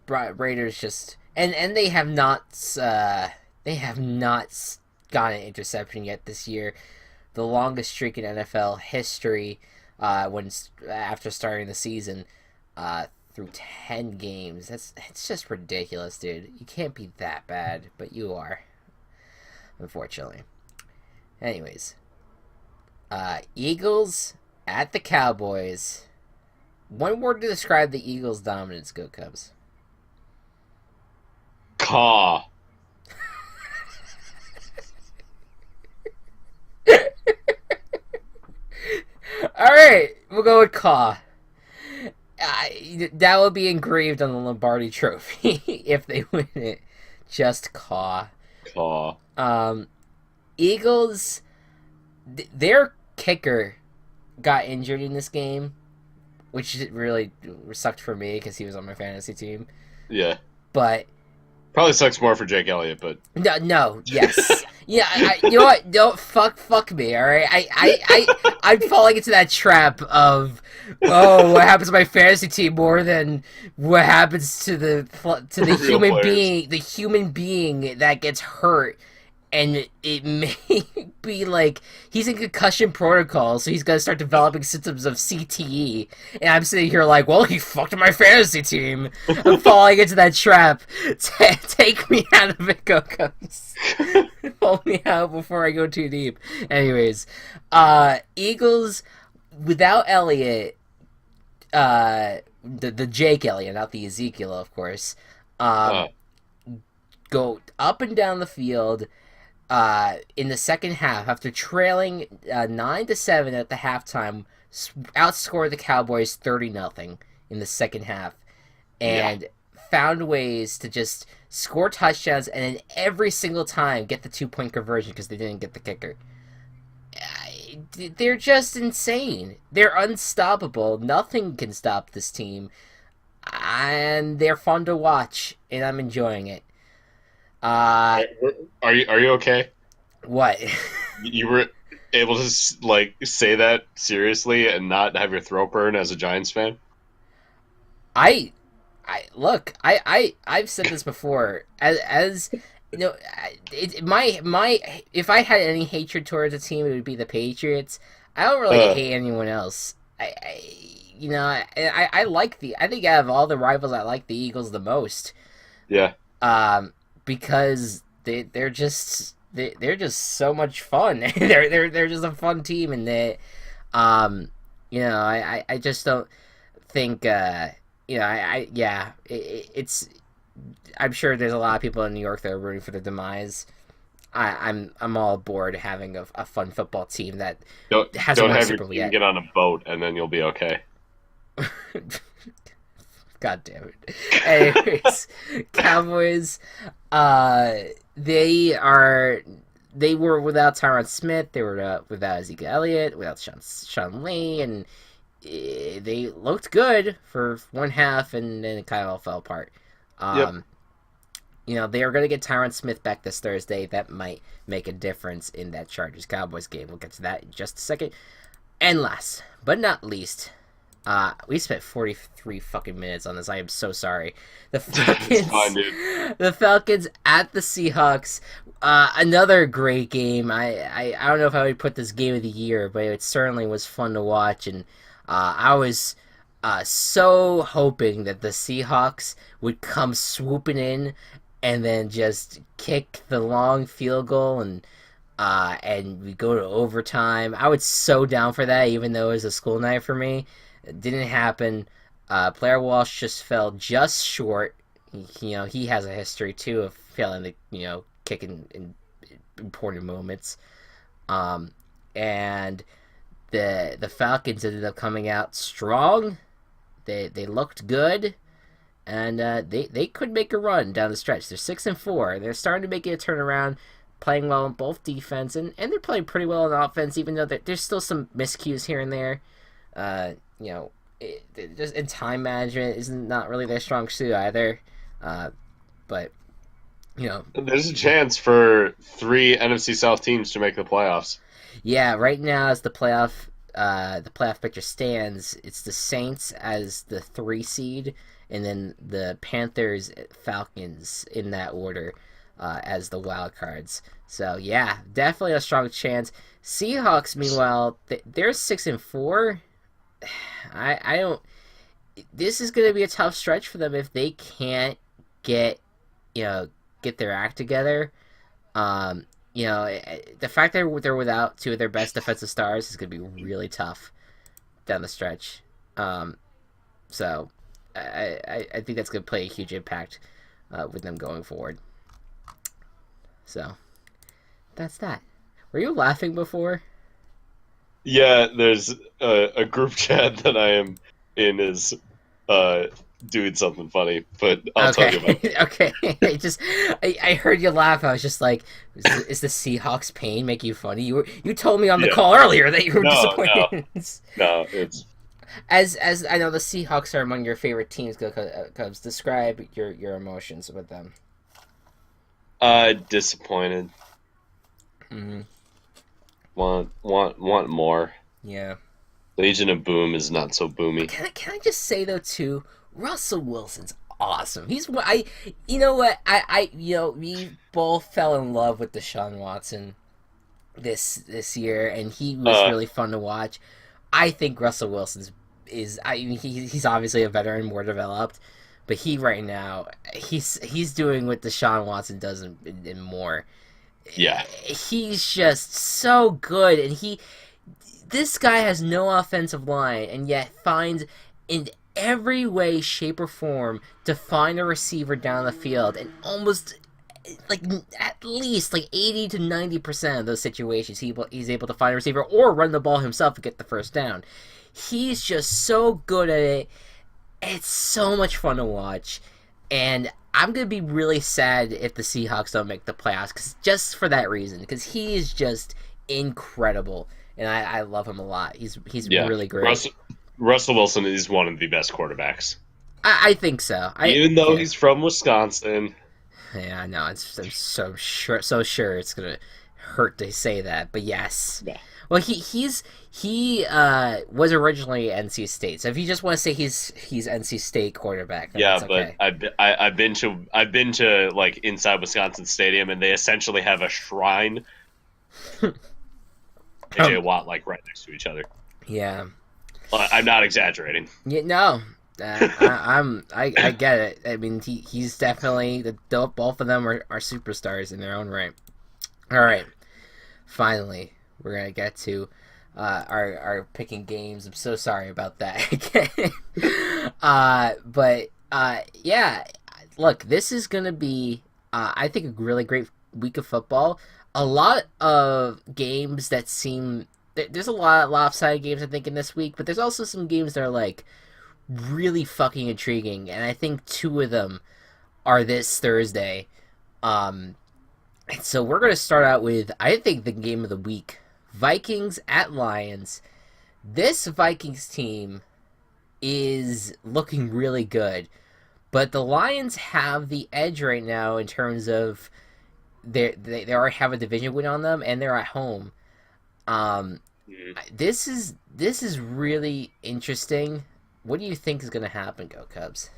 Raiders just and they have not gotten an interception yet this year, the longest streak in NFL history. When after starting the season, through 10 games, it's just ridiculous, dude. You can't be that bad, but you are, unfortunately. Anyways, Eagles at the Cowboys. One word to describe the Eagles' dominance, Gocubs. Caw. All right, we'll go with Caw. That will be engraved on the Lombardi Trophy if they win it. Just Caw. Caw. Eagles, their kicker got injured in this game, which really sucked for me because he was on my fantasy team. Yeah. But probably sucks more for Jake Elliott, but no, yes, yeah. You know what? Don't fuck me. All right, I'm falling into that trap of what happens to my fantasy team more than what happens to the human players. being, the human being that gets hurt. And it may be like he's in concussion protocol, so he's gonna start developing symptoms of CTE. And I'm sitting here like, well, he fucked my fantasy team. I'm falling into that trap. Take me out of it, Gocubs. Pull me out before I go too deep. Anyways, Eagles without Elliott, the Jake Elliott, not the Ezekiel, of course. Go up and down the field. In the second half, after trailing 9-7 at the halftime, outscored the Cowboys 30-0 in the second half, and found ways to just score touchdowns, and then every single time get the 2-point conversion because they didn't get the kicker. They're just insane. They're unstoppable. Nothing can stop this team, and they're fun to watch, and I'm enjoying it. Are you okay? What? You were able to say that seriously and not have your throat burn as a Giants fan? I've said this before. As you know, if I had any hatred towards a team, it would be the Patriots. I don't really hate anyone else. I think out of all the rivals, I like the Eagles the most. Yeah. Because they're just so much fun. they're just a fun team, and I just don't think it's. I'm sure there's a lot of people in New York that are rooting for the demise. I'm all aboard having a fun football team that hasn't won Super Bowl yet. Get on a boat and then you'll be okay. God damn it. Anyways, Cowboys, they were without Tyron Smith, they were without Ezekiel Elliott, without Sean Lee, and they looked good for one half, and then it kind of all fell apart. They are going to get Tyron Smith back this Thursday. That might make a difference in that Chargers-Cowboys game. We'll get to that in just a second. And last but not least, we spent 43 fucking minutes on this. I am so sorry. The Falcons at the Seahawks. Another great game. I don't know if I would put this game of the year, but it certainly was fun to watch. And I was so hoping that the Seahawks would come swooping in and then just kick the long field goal and we go to overtime. I was so down for that, even though it was a school night for me. It didn't happen. Blair Walsh just fell just short. He has a history too of failing to kick in important moments. And the Falcons ended up coming out strong. They looked good, and they could make a run down the stretch. They're 6-4. They're starting to make it a turnaround, playing well in both defense, and they're playing pretty well on offense, even though there's still some miscues here and there. just in time management isn't not really their strong suit either. But you know, There's a chance for three NFC South teams to make the playoffs. yeah. Right now, as the playoff picture stands, it's the Saints as the 3 seed, and then the Panthers, Falcons in that order as the wild cards. So yeah, definitely a strong chance. Seahawks, meanwhile, they're 6-4. I don't. This is going to be a tough stretch for them if they can't get get their act together. Um, the fact that they're without two of their best defensive stars is going to be really tough down the stretch. Um, so I think that's going to play a huge impact with them going forward. So that's that. Were you laughing before? Yeah, there's a group chat that I am in is doing something funny, but I'll tell you about Okay, it. okay. I heard you laugh. I was just like, is the Seahawks pain make you funny? You told me on the Yeah. call earlier that you were No, disappointed. no, it's As I know, the Seahawks are among your favorite teams. Cubs. Describe your emotions with them. disappointed. Mm-hmm. Want more. Yeah. Legion of Boom is not so boomy. Can I just say though too, Russell Wilson's awesome. He's what I you know what I we both fell in love with Deshaun Watson this year, and he was Uh, really fun to watch. I think Russell Wilson's is I mean he's obviously a veteran, more developed, but he right now he's doing what Deshaun Watson does and more. yeah, He's just so good, and this guy has no offensive line, and yet finds in every way, shape, or form to find a receiver down the field, and almost like at least like 80 to 90% of those situations he's able to find a receiver or run the ball himself and get the first down. He's just so good at it. It's so much fun to watch, and I'm gonna be really sad if the Seahawks don't make the playoffs, just for that reason, because he is just incredible, and I love him a lot. He's yeah. really great. Russell Wilson is one of the best quarterbacks. I think so. Even though he's from Wisconsin. Yeah, I know. I'm so sure it's gonna hurt to say that, but yes. Yeah. Well, he was originally NC State, so if you just want to say he's NC State quarterback, Yeah, that's but okay. I've been to like inside Wisconsin Stadium, and they essentially have a shrine. AJ Watt like right next to each other. Yeah. I'm not exaggerating. Yeah, no, I get it. I mean, he's definitely both of them are superstars in their own right. All right, finally, we're gonna get to our picking games. I'm so sorry about that. But yeah, look, this is gonna be I think a really great week of football. A lot of games that seem there's a lot of lopsided games I think in this week, but there's also some games that are like really fucking intriguing, and I think two of them are this Thursday. And so we're gonna start out with I think the game of the week: Vikings at Lions. This Vikings team is looking really good, but the Lions have the edge right now in terms of they already have a division win on them, and they're at home. Um, this is really interesting. What do you think is going to happen, Go Cubs?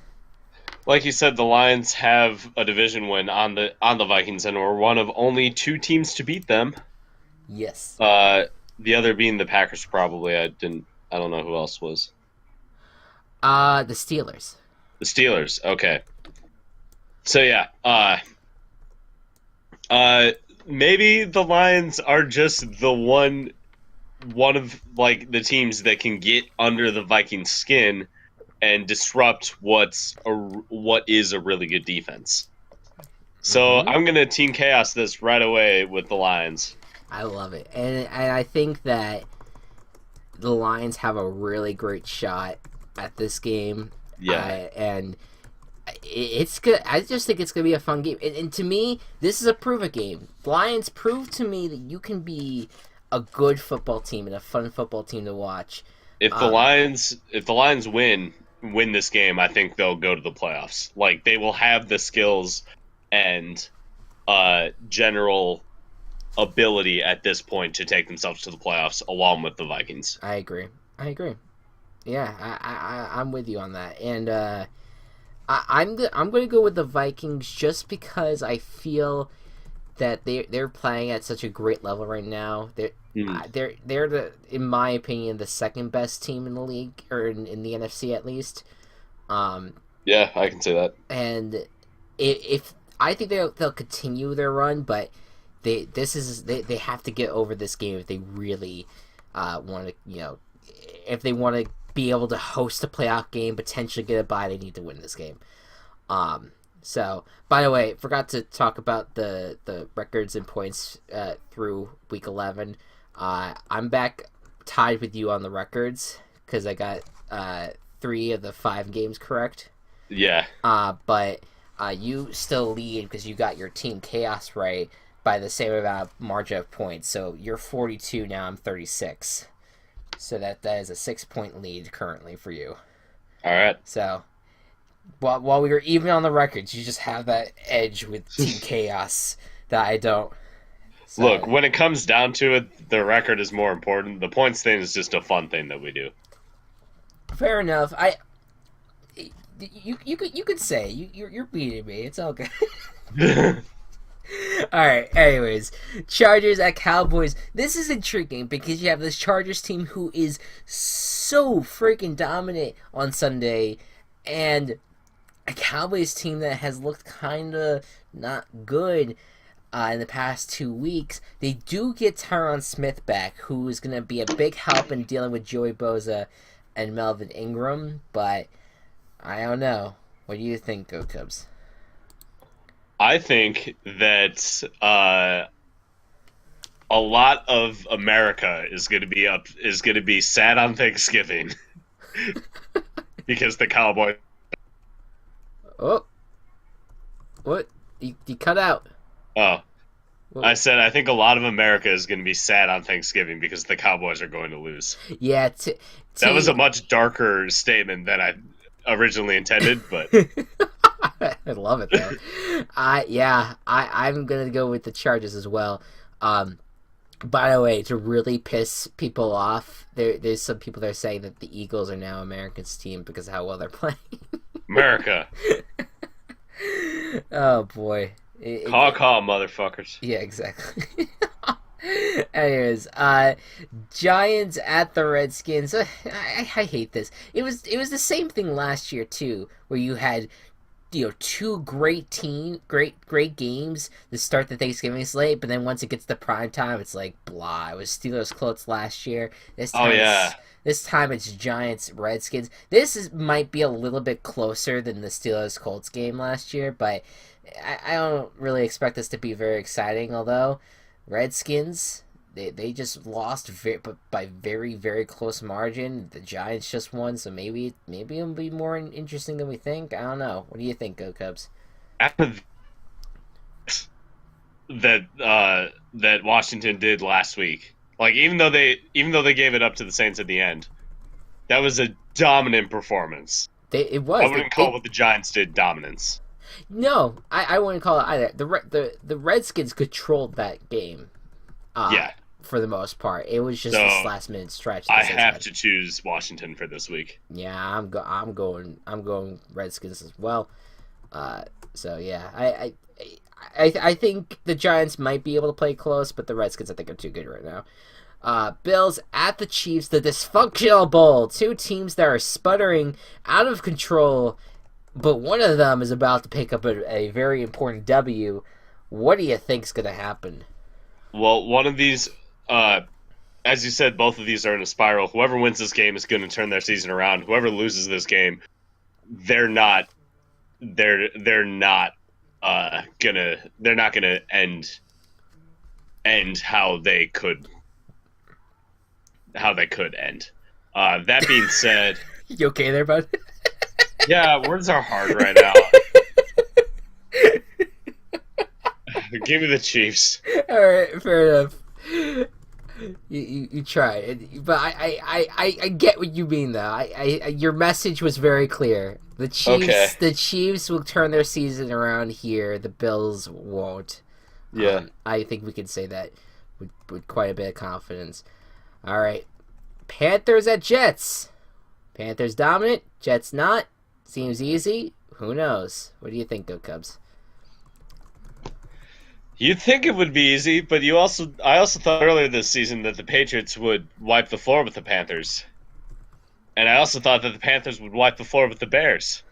Like you said, the Lions have a division win on the Vikings, and we're one of only two teams to beat them. Yes. The other being the Packers, probably. I don't know who else was. The Steelers. The Steelers. Okay. So yeah. Maybe the Lions are just the one of like the teams that can get under the Vikings' skin and disrupt what is a really good defense. So I'm gonna Team Chaos this right away with the Lions. I love it, and I think that the Lions have a really great shot at this game. Yeah, and it's good. I just think it's gonna be a fun game, and to me, this is a prove-it game. Lions prove to me that you can be a good football team and a fun football team to watch. Um, If the Lions win this game, I think they'll go to the playoffs. Like they will have the skills and general ability at this point to take themselves to the playoffs along with the Vikings. I agree. I agree. Yeah, I'm with you on that, and I'm going to go with the Vikings just because I feel that they're playing at such a great level right now. Mm. They're the, in my opinion, the second best team in the league, or in the NFC at least. Um, Yeah, I can say that. and if I think they'll continue their run, but they have to get over this game if they really want to, if they want to be able to host a playoff game, potentially get a bye, they need to win this game. So, by the way, forgot to talk about the records and points through week 11. I'm back tied with you on the records because I got 3 of the 5 games correct. Yeah. But you still lead because you got your Team Chaos right by the same amount of margin of points. So you're 42 now. I'm 36. So that is a 6-point lead currently for you. All right. So while we were even on the records, you just have that edge with Team Chaos that I don't. So, Look, when it comes down to it, the record is more important. The points thing is just a fun thing that we do. fair enough. You could say you're beating me. It's okay. All right. Anyways, Chargers at Cowboys. This is intriguing because you have this Chargers team who is so freaking dominant on Sunday, and a Cowboys team that has looked kind of not good in the past 2 weeks. They do get Tyron Smith back, who is going to be a big help in dealing with Joey Bosa and Melvin Ingram, but I don't know. What do you think, Gocubs? I think that a lot of America is going to be sad on Thanksgiving because the Cowboys. Oh, what? You cut out. Oh, What? I said I think a lot of America is going to be sad on Thanksgiving because the Cowboys are going to lose. Yeah, That was a much darker statement than I originally intended, but I love it though. I'm gonna go with the Chargers as well. By the way, to really piss people off, there's some people that are saying that the Eagles are now America's team because of how well they're playing. America. Oh boy. Caw, motherfuckers. Yeah, exactly. Anyways, Giants at the Redskins. I hate this. It was the same thing last year too, where you had 2 great games to start the Thanksgiving slate, but then once it gets to prime time, it's like blah. It was Steelers Colts last year. This time it's Giants Redskins. Might be a little bit closer than the Steelers Colts game last year, but I don't really expect this to be very exciting. Although Redskins, they just lost by very, very close margin. The Giants just won, so maybe it'll be more interesting than we think. I don't know. What do you think, Go Cubs? After that Washington did last week, like even though they gave it up to the Saints at the end, that was a dominant performance. It was. I wouldn't call what the Giants did dominance. No, I wouldn't call it either. The Redskins controlled that game. Yeah. For the most part, it was just this last minute stretch. I have to choose Washington for this week. Yeah, I'm going Redskins as well. So yeah, I think the Giants might be able to play close, but the Redskins I think are too good right now. Bills at the Chiefs, the dysfunctional bowl. 2 teams that are sputtering out of control, but one of them is about to pick up a very important W. What do you think's going to happen? Well, one of these, as you said, both of these are in a spiral. Whoever wins this game is going to turn their season around. Whoever loses this game, they're not gonna end how they could end. That being said, You okay there, bud? yeah, words are hard right now. Give me the Chiefs. All right, fair enough. You tried, but I get what you mean though. Your message was very clear. Okay. The Chiefs will turn their season around here. The Bills won't. Yeah. I think we can say that with quite a bit of confidence. All right, Panthers at Jets. Panthers dominant, Jets not. Seems easy. Who knows? What do you think, Gocubs? You'd think it would be easy, but I also thought earlier this season that the Patriots would wipe the floor with the Panthers. And I also thought that the Panthers would wipe the floor with the Bears.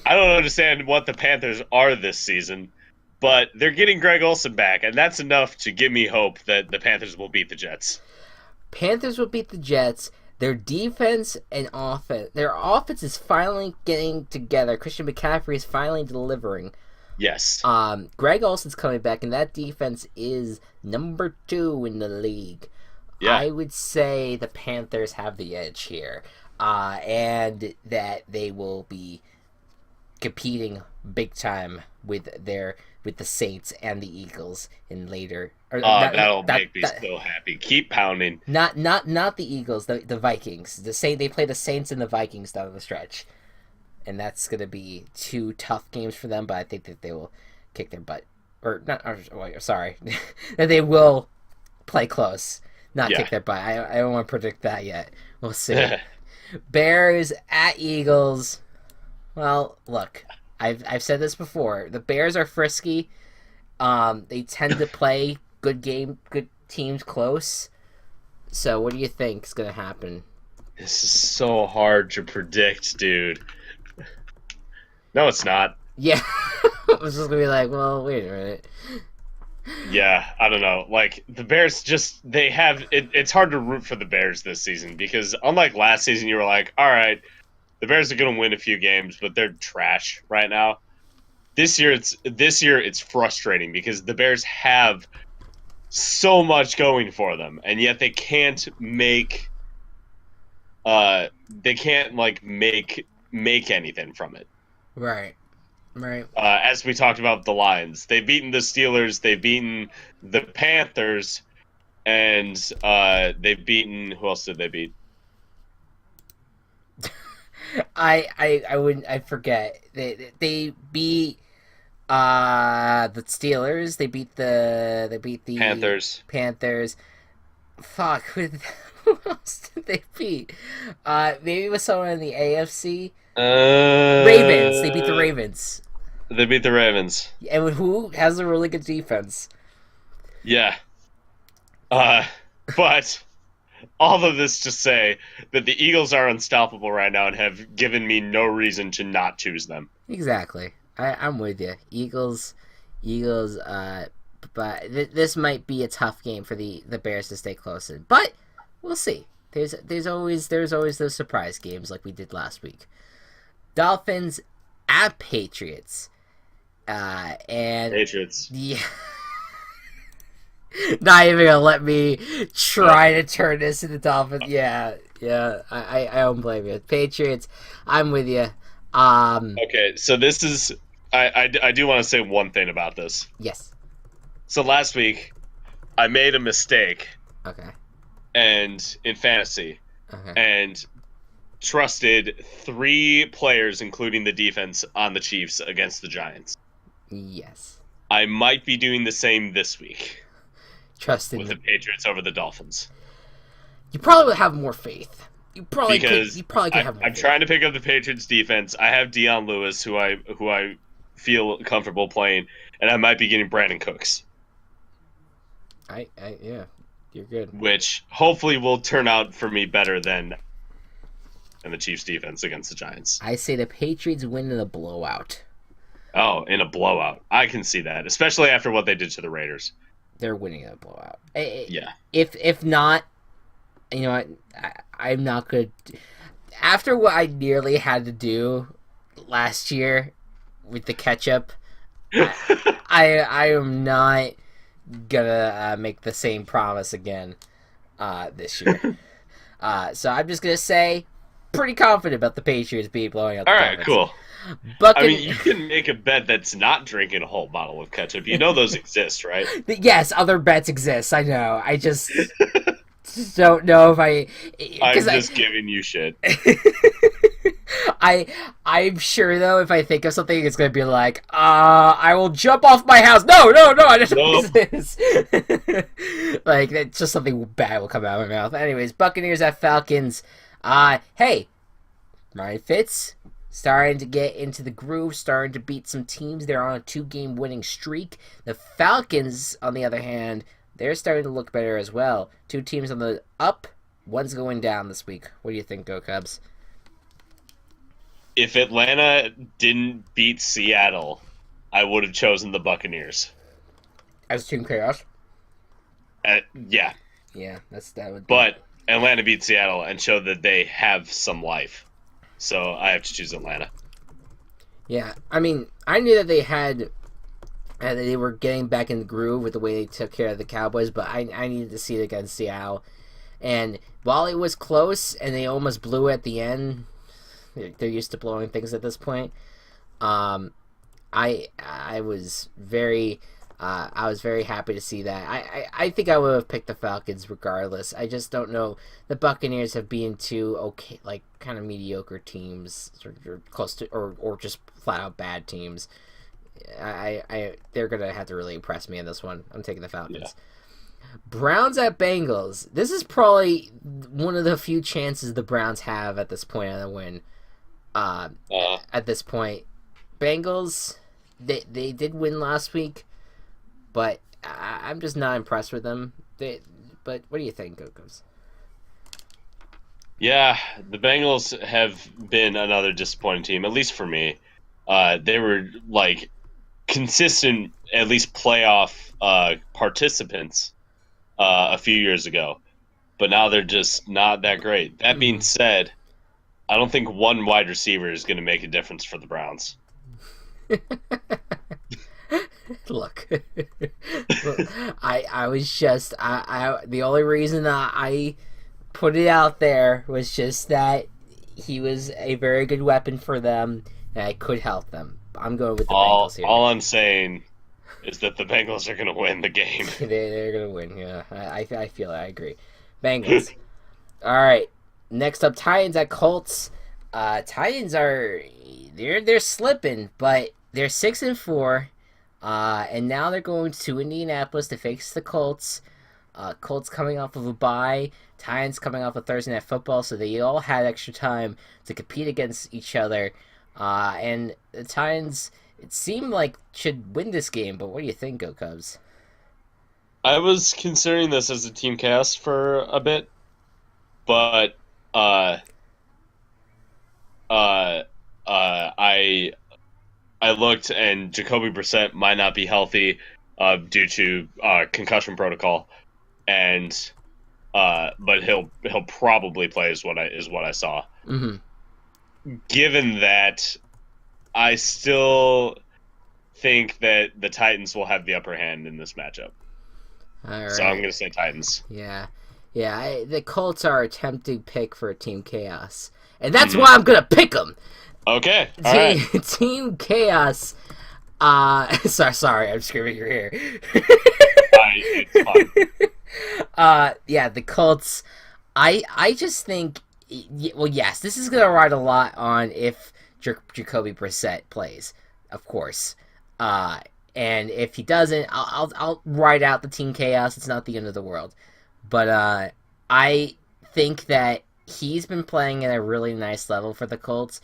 I don't understand what the Panthers are this season, but they're getting Greg Olsen back, and that's enough to give me hope that the Panthers will beat the Jets. Panthers will beat the Jets. Their defense and offense, their offense is finally getting together. Christian McCaffrey is finally delivering. Yes. Greg Olsen's coming back, and that defense is number 2 in the league. Yeah. I would say the Panthers have the edge here, and that they will be competing big time with the Saints and the Eagles in later. That'll make me so happy. Keep pounding. Not the Eagles, the Vikings. They play the Saints and the Vikings down the stretch, and that's gonna be 2 tough games for them. But I think that they will kick their butt, or not. Sorry, that they will play close, not kick their butt. I don't want to predict that yet. We'll see. Bears at Eagles. Well, look, I've said this before. The Bears are frisky. They tend to play good teams close. So, what do you think is going to happen? This is so hard to predict, dude. No, it's not. Yeah. I was just going to be like, well, wait a minute. Yeah, I don't know. Like, the Bears it's hard to root for the Bears this season because unlike last season, you were like, all right, the Bears are going to win a few games, but they're trash right now. This year it's frustrating because the Bears have so much going for them, and yet they can't make anything from it. Right. As we talked about the Lions, they've beaten the Steelers, they've beaten the Panthers, and they've beaten, who else did they beat? I forget. They beat the Steelers. They beat the Panthers. Fuck, who else did they beat? Maybe it was someone in the AFC. Ravens. They beat the Ravens. They beat the Ravens. And who has a really good defense? Yeah. But all of this to say that the Eagles are unstoppable right now and have given me no reason to not choose them. Exactly. I'm with you. Eagles. But this might be a tough game for the Bears to stay close in. But we'll see. There's always those surprise games like we did last week. Dolphins at Patriots. And Patriots. Yeah. Not even gonna let me try to turn this into Dolphins. Yeah. I don't blame you. Patriots. I'm with you. Okay, so this is. I do want to say one thing about this. Yes. So last week, I made a mistake. Okay. And in fantasy, Okay. and trusted 3 players, including the defense, on the Chiefs against the Giants. Yes. I might be doing the same this week. Trusting with the Patriots over the Dolphins. You probably would have more faith. You probably could have more I'm faith. trying to pick up the Patriots defense. I have Deion Lewis, who I feel comfortable playing, and I might be getting Brandon Cooks. Yeah, you're good. Which hopefully will turn out for me better than the Chiefs defense against the Giants. I say the Patriots win in a blowout. Oh, in a blowout. I can see that, especially after what they did to the Raiders. They're winning in a blowout. Yeah. If not, you know what? I'm not good. After what I nearly had to do last year with the ketchup, I am not gonna make the same promise again this year. So I'm just gonna say pretty confident about the Patriots blowing out the All right, Dolphins. cool. I mean, you can make a bet that's not drinking a whole bottle of ketchup. You know those exist, right? Yes, other bets exist. I know. I just don't know if I'm because just giving you shit. I'm sure though if I think of something, it's gonna be like, I will jump off my house. No, I just Nope. this. Like it's just something bad will come out of my mouth. Anyways, Buccaneers at Falcons. Hey, Ryan Fitz starting to get into the groove, starting to beat some teams. They're on a 2-game winning streak. The Falcons, on the other hand, they're starting to look better as well. 2 teams on the up, one's going down this week. What do you think, Gocubs? If Atlanta didn't beat Seattle, I would have chosen the Buccaneers. As Team Chaos? Yeah. Yeah, that would. But Atlanta beat Seattle and showed that they have some life. So I have to choose Atlanta. Yeah, I mean, I knew that they were getting back in the groove with the way they took care of the Cowboys, but I needed to see it against Seattle. And while it was close and they almost blew it at the end, they're used to blowing things at this point. I was very happy to see that. I think I would have picked the Falcons regardless. I just don't know. The Buccaneers have been two okay, like kind of mediocre teams, or close to, or just flat out bad teams. They're gonna have to really impress me in this one. I'm taking the Falcons. Yeah. Browns at Bengals. This is probably one of the few chances the Browns have at this point on a win. At this point, Bengals they did win last week, but I'm just not impressed with them. But what do you think, Gocubs? Yeah, the Bengals have been another disappointing team, at least for me. They were like consistent, at least playoff participants a few years ago, but now they're just not that great. That being said, I don't think one wide receiver is going to make a difference for the Browns. Look, I was just the only reason I put it out there was just that he was a very good weapon for them and I could help them. I'm going with the Bengals here. All I'm saying is that the Bengals are going to win the game. They're going to win. Yeah, I feel it. I agree. Bengals. All right. Next up, Titans at Colts. Titans they're slipping, but they're 6-4. And now they're going to Indianapolis to face the Colts. Colts coming off of a bye. Titans coming off of Thursday Night Football, so they all had extra time to compete against each other. And the Titans, it seemed like, should win this game, but what do you think, Gocubs? I was considering this as a team cast for a bit, but I looked and Jacoby Brissett might not be healthy due to concussion protocol, and but he'll probably play is what I saw. Mm-hmm. Given that, I still think that the Titans will have the upper hand in this matchup. All right. So I'm going to say Titans. Yeah. The Colts are a tempting pick for Team Chaos, and that's why I'm going to pick them. Okay. All right. Team Chaos. Sorry, I'm screaming your ear. It's fine. Yeah, the Colts. I just think. Well, yes, this is gonna ride a lot on if Jacoby Brissett plays, of course. And if he doesn't, I'll ride out the Team Chaos. It's not the end of the world, but I think that he's been playing at a really nice level for the Colts.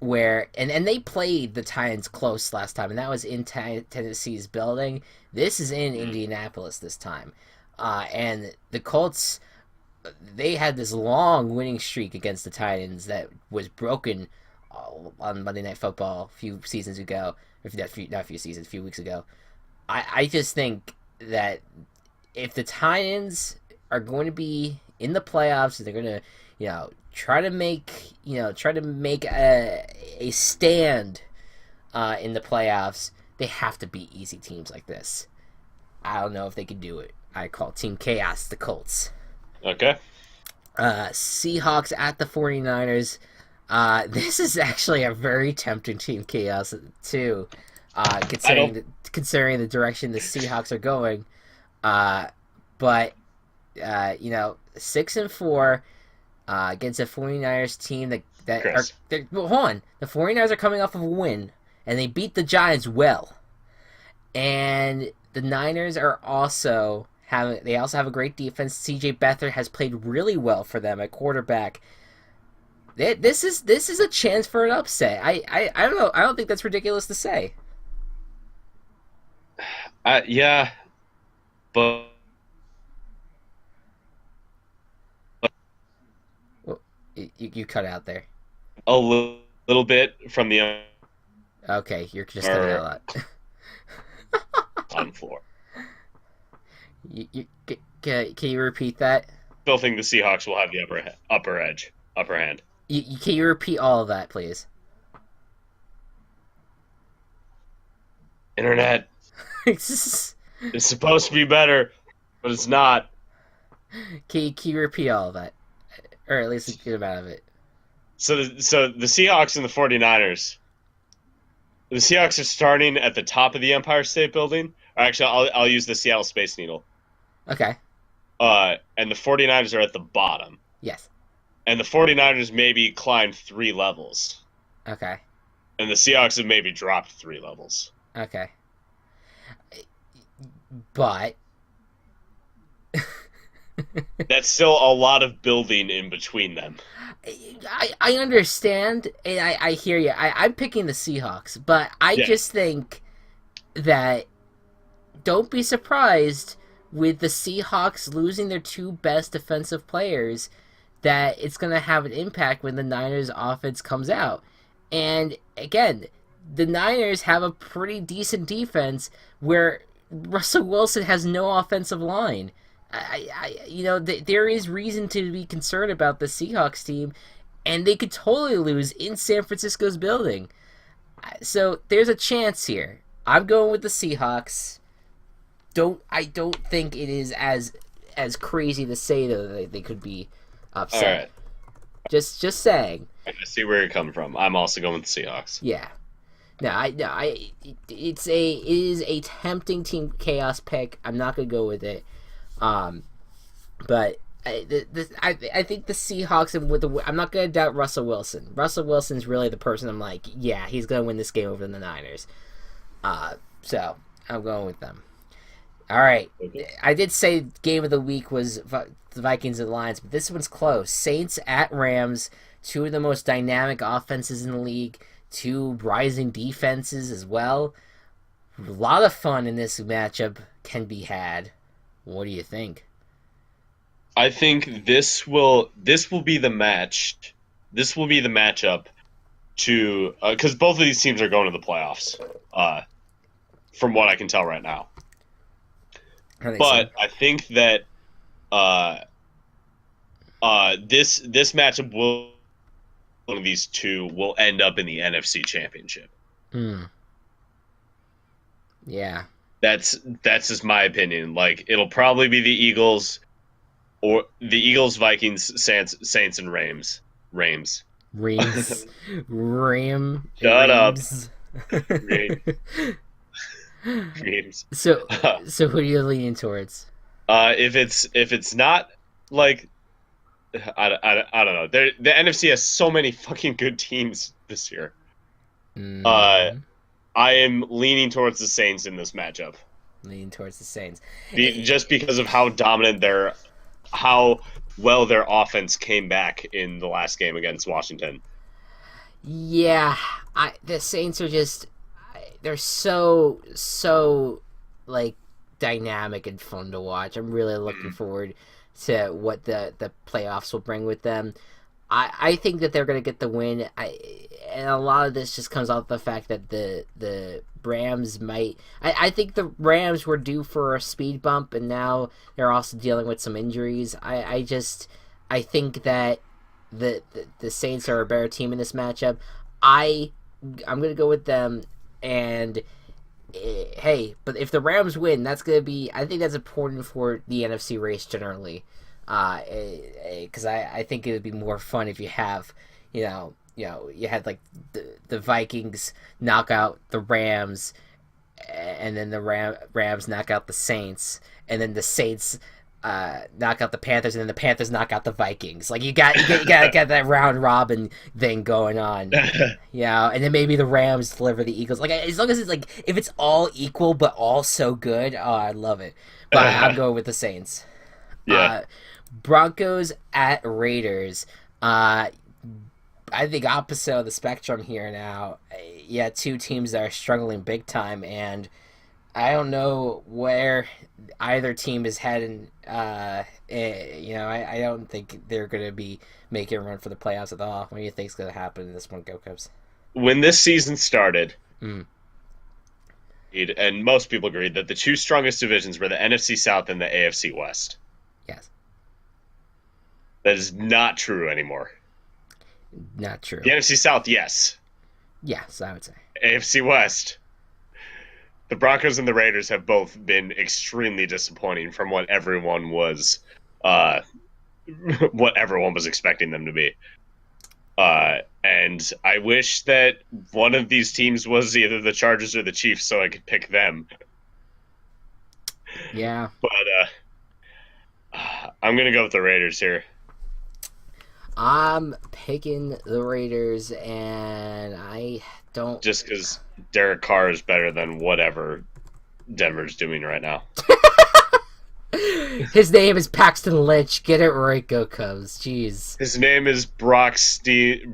Where and they played the Titans close last time, and that was in Tennessee's building. This is in Indianapolis this time, and the Colts, they had this long winning streak against the Titans that was broken on Monday Night Football a few seasons ago. Not a few seasons, a few weeks ago. I just think that if the Titans are going to be in the playoffs, they're going to, try to make a stand in the playoffs, they have to beat easy teams like this. I don't know if they can do it. I call Team Chaos the Colts. Okay. Seahawks at the 49ers. This is actually a very tempting team chaos too, I don't. considering the direction the Seahawks are going. Uh, but 6-4 against a 49ers team that are Chris. well, hold on. The 49ers are coming off of a win, and they beat the Giants well. And the Niners are also they also have a great defense. CJ Beathard has played really well for them at quarterback. This is a chance for an upset. I don't know. I don't think that's ridiculous to say. Yeah, but Well, you cut out there. a little bit from the Okay, you're just cutting out a lot. on floor. Can you repeat that? Still think the Seahawks will have the upper hand. Can you repeat all of that, please? Internet is supposed to be better, but it's not. Can you repeat all of that? Or at least a good amount of it. So the Seahawks and the 49ers. The Seahawks are starting at the top of the Empire State Building. Or actually, I'll use the Seattle Space Needle. Okay. And the 49ers are at the bottom. Yes. And the 49ers maybe climbed 3 levels. Okay. And the Seahawks have maybe dropped 3 levels. Okay. But that's still a lot of building in between them. I understand, and I hear you. I'm picking the Seahawks, but I just think that don't be surprised with the Seahawks losing their 2 best defensive players that it's going to have an impact when the Niners offense comes out. And again, the Niners have a pretty decent defense where Russell Wilson has no offensive line. There is reason to be concerned about the Seahawks team, and they could totally lose in San Francisco's building. So there's a chance here. I'm going with the Seahawks. I don't think it is as crazy to say though that they could be upset. All right. Just saying. I see where you're coming from. I'm also going with the Seahawks. Yeah. It is a tempting team chaos pick. I'm not gonna go with it. But I think the Seahawks and I'm not gonna doubt Russell Wilson. Russell Wilson's really the person I'm like, yeah, he's gonna win this game over the Niners. So I'm going with them. All right, Okay. I did say game of the week was the Vikings and Lions, but this one's close. Saints at Rams, 2 of the most dynamic offenses in the league, 2 rising defenses as well. A lot of fun in this matchup can be had. What do you think? I think this will be the match. This will be the matchup to because both of these teams are going to the playoffs. From what I can tell right now. I think that this matchup will one of these two will end up in the NFC Championship. Yeah. That's just my opinion. Like it'll probably be the Eagles or the Eagles, Vikings, Saints and Rams. Rams. Shut up. Rams. So who are you leaning towards? If it's not like I don't know. The NFC has so many fucking good teams this year. I am leaning towards the Saints in this matchup. Leaning towards the Saints. Just because of how dominant how well their offense came back in the last game against Washington. Yeah, the Saints are just they're so like dynamic and fun to watch. I'm really looking forward to what the playoffs will bring with them. I think that they're going to get the win. And a lot of this just comes off the fact that the Rams might... I think the Rams were due for a speed bump, and now they're also dealing with some injuries. I think that the Saints are a better team in this matchup. I'm going to go with them, and hey, but if the Rams win, that's going to be... I think that's important for the NFC race generally. Because I think it would be more fun if you have, you had like the Vikings knock out the Rams, and then the Rams knock out the Saints, and then the Saints knock out the Panthers, and then the Panthers knock out the Vikings. Like you got to get that round robin thing going on. Yeah, and then maybe the Rams deliver the Eagles. Like as long as it's like if it's all equal but all so good, oh, I love it. But I'm going with the Saints. Yeah. Broncos at Raiders. I think opposite of the spectrum here now. Yeah, two teams that are struggling big time, and I don't know where either team is heading. I don't think they're going to be making a run for the playoffs at all. What do you think is going to happen in this one, Gocubs? When this season started, Mm. and most people agreed that the two strongest divisions were the NFC South and the AFC West. Yes. That is not true anymore. Not true. The NFC South, yes. Yes, I would say. AFC West, the Broncos and the Raiders have both been extremely disappointing from what everyone was expecting them to be. And I wish that one of these teams was either the Chargers or the Chiefs so I could pick them. Yeah. But I'm going to go with the Raiders here. I'm picking the Raiders, and I don't... Just because Derek Carr is better than whatever Denver's doing right now. His name is Paxton Lynch. Get it right, Go Cubs. Jeez. His name is Brock Stever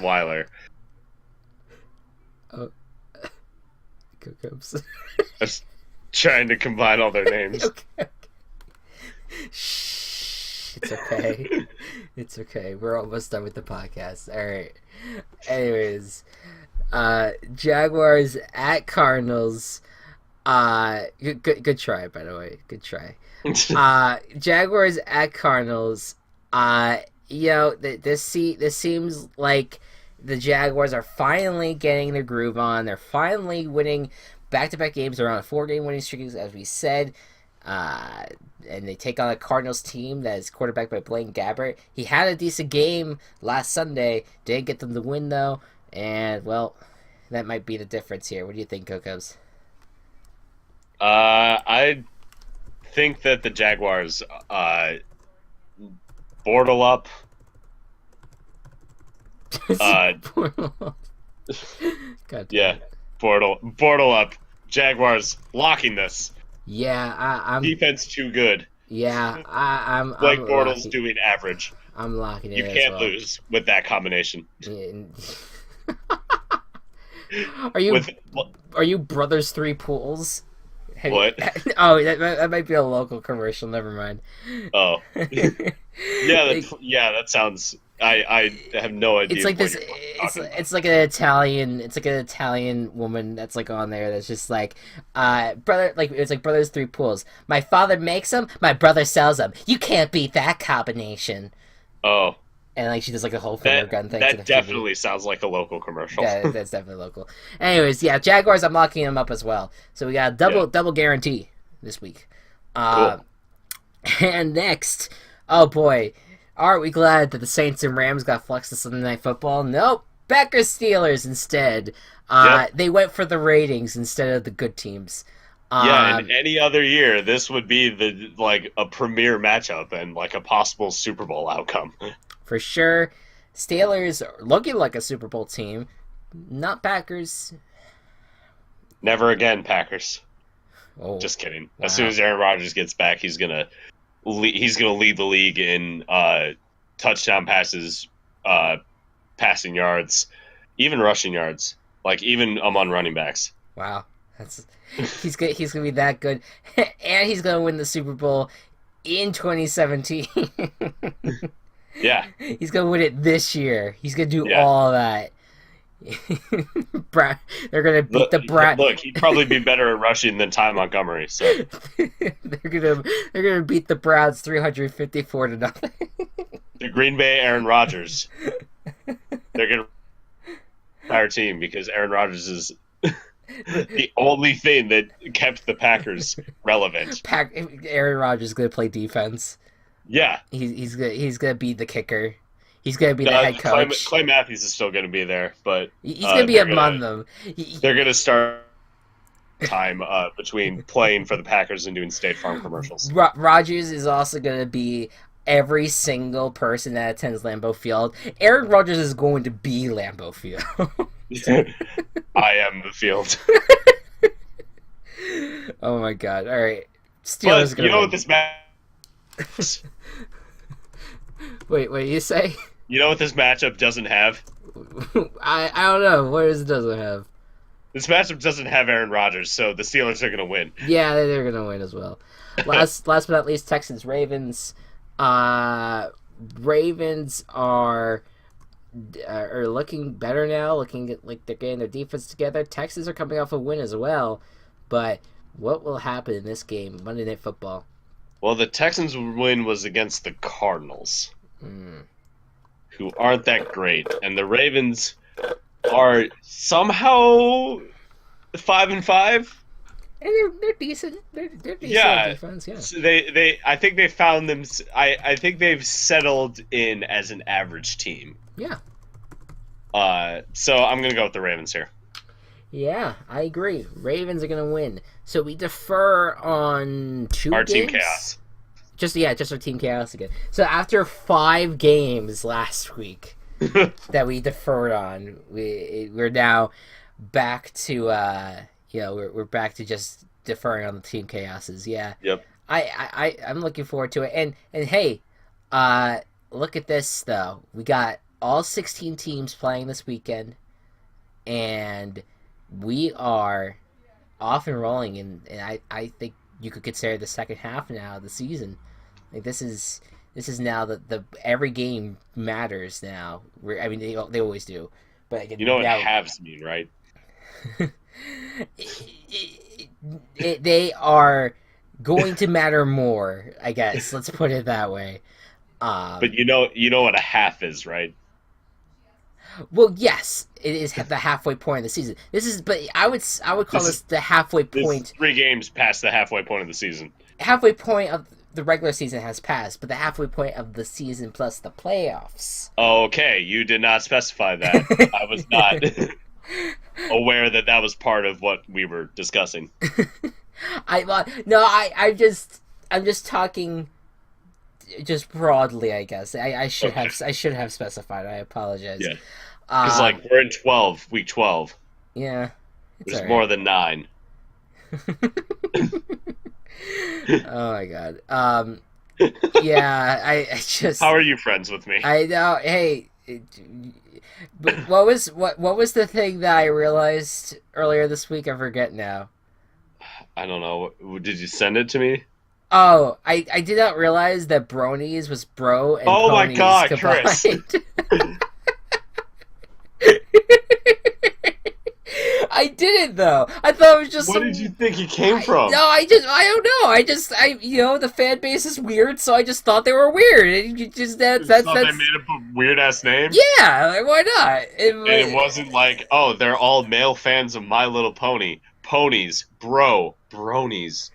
Weiler. Oh. Go Cubs. I was trying to combine all their names. Okay. Shh. It's okay. It's okay. We're almost done with the podcast. All right. Anyways, Jaguars at Cardinals. Good try, by the way. Good try. Jaguars at Cardinals. This seems like the Jaguars are finally getting their groove on. They're finally winning back-to-back games. They're on a 4-game winning streak, as we said. And they take on a Cardinals team that is quarterbacked by Blaine Gabbert. He had a decent game last Sunday. Didn't get them to win, though. And, well, that might be the difference here. What do you think, Gocubs? I think that the Jaguars Bortle up. God, yeah, Bortle up. Jaguars locking this. Yeah, I'm defense too good. Yeah, I'm Blake Bortles doing average. I'm locking it. You can't lose with that combination. Are you Brothers Three Pools? What? Oh, that might be a local commercial. Never mind. Oh, that sounds. I have no idea. It's like this. It's like an Italian. It's like an Italian woman that's like on there. That's just like, brother. Like it's like Brothers Three Pools. My father makes them. My brother sells them. You can't beat that combination. Oh. And like she does like a whole finger gun thing. That definitely sounds like a local commercial. Yeah, that's definitely local. Anyways, yeah, Jaguars. I'm locking them up as well. So we got a double guarantee this week. Cool. And next, oh boy, aren't we glad that the Saints and Rams got flexed to Sunday Night Football? Nope, Packers Steelers instead. They went for the ratings instead of the good teams. And any other year, this would be a premier matchup and like a possible Super Bowl outcome. For sure. Steelers looking like a Super Bowl team. Not Packers. Never again, Packers. Oh, just kidding. Wow. As soon as Aaron Rodgers gets back, he's gonna lead the league in touchdown passes, passing yards, even rushing yards. Like even among running backs. Wow, he's gonna be that good, and he's gonna win the Super Bowl in 2017. Yeah. He's going to win it this year. He's going to do all that. They're going to beat the Browns. Look, he'd probably be better at rushing than Ty Montgomery. So they're going to beat the Browns 354-0. The Green Bay Aaron Rodgers. They're going to our team because Aaron Rodgers is The only thing that kept the Packers relevant. Aaron Rodgers is gonna play defense. Yeah. He's gonna be the kicker. He's gonna be the No, head coach. Clay Matthews is still going to be there, but He's gonna be among them. they're going to start time between playing for the Packers and doing State Farm commercials. Rodgers is also gonna be every single person that attends Lambeau Field. Aaron Rodgers is going to be Lambeau Field. I am the field. Oh my god! All right, Steelers. But you know what this match? Wait, you say? You know what this matchup doesn't have? I don't know. What does it doesn't have? This matchup doesn't have Aaron Rodgers, so the Steelers are going to win. Yeah, they're gonna win as well. Last but not least, Texans Ravens. Ravens are looking better now. Looking at, like, they're getting their defense together. Texans are coming off a win as well. But what will happen in this game, Monday Night Football? Well, the Texans' win was against the Cardinals, who aren't that great, and the Ravens are somehow 5-5. And they're decent. They're decent defense. Yeah. So I think they found them. I think they've settled in as an average team. Yeah. So I'm gonna go with the Ravens here. Yeah, I agree. Ravens are gonna win. So we defer on Our games? Team Chaos. Just our Team Chaos again. So after 5 games last week that we deferred on, we're now back to we're back to just deferring on the Team Chaoses. Yeah. Yep. I'm looking forward to it. And hey, look at this though. We got all 16 teams playing this weekend, and we are off and rolling. And I think you could consider the second half now of the season. Like this is now the every game matters now. I mean they always do, but you know what halves mean, right? They are going to matter more, I guess. Let's put it that way. But you know what a half is, right? Well, yes, it is the halfway point of the season. But I would call this the halfway point. 3 games past the halfway point of the season. Halfway point of the regular season has passed, but the halfway point of the season plus the playoffs. Okay, you did not specify that. I was not aware that was part of what we were discussing. I'm just talking just broadly, I guess. I should have specified. I apologize. Yeah. Because we're in week 12. Yeah. Which is more than 9. Oh my god. Yeah, I just. How are you friends with me? I know. Hey, what was the thing that I realized earlier this week? I forget now. I don't know. Did you send it to me? Oh, I did not realize that bronies was bro and oh my god, combined. Chris. I didn't though. I thought it was just. What did you think he came from? No, I don't know. The fan base is weird, so I just thought they were weird. And you just that's they made up a weird ass name. Yeah, like, why not? It wasn't like, oh, they're all male fans of My Little Pony. Ponies, bro, bronies.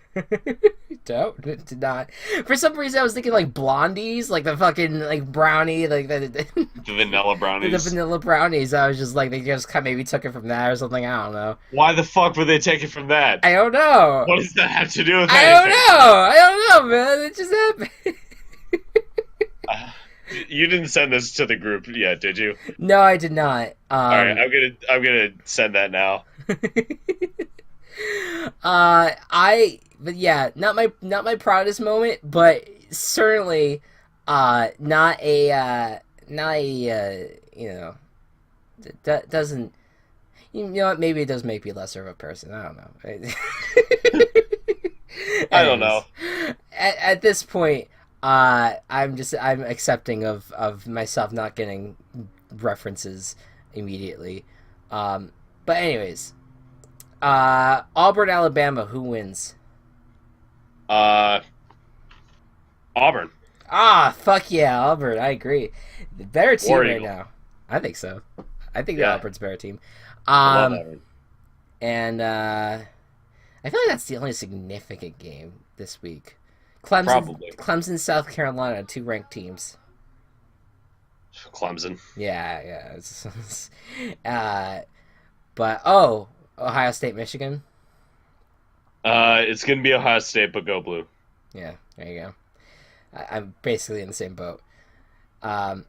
No, did not. For some reason, I was thinking like blondies, like the fucking like brownie, like the vanilla brownies. The vanilla brownies. I was just like, they just kind of maybe took it from that or something. I don't know. Why the fuck would they take it from that? I don't know. What does that have to do with anything? I don't know, man. It just happened. You didn't send this to the group yet, did you? No, I did not. All right, I'm gonna send that now. But yeah, not my proudest moment, but certainly not a that doesn't, you know what, maybe it does make me lesser of a person. I don't know. I don't know. At this point, I'm accepting of myself not getting references immediately. But anyways, Auburn, Alabama, who wins? Auburn. Ah, fuck yeah, Auburn. I agree. The better team right Eagle. now. I think so. I think the Auburn's a better team. I love Auburn. And I feel like that's the only significant game this week. Clemson, Probably Clemson, South Carolina, two ranked teams. Clemson. Yeah, but Ohio State, Michigan. It's gonna be Ohio State, but go blue. Yeah, there you go. I'm basically in the same boat. Um,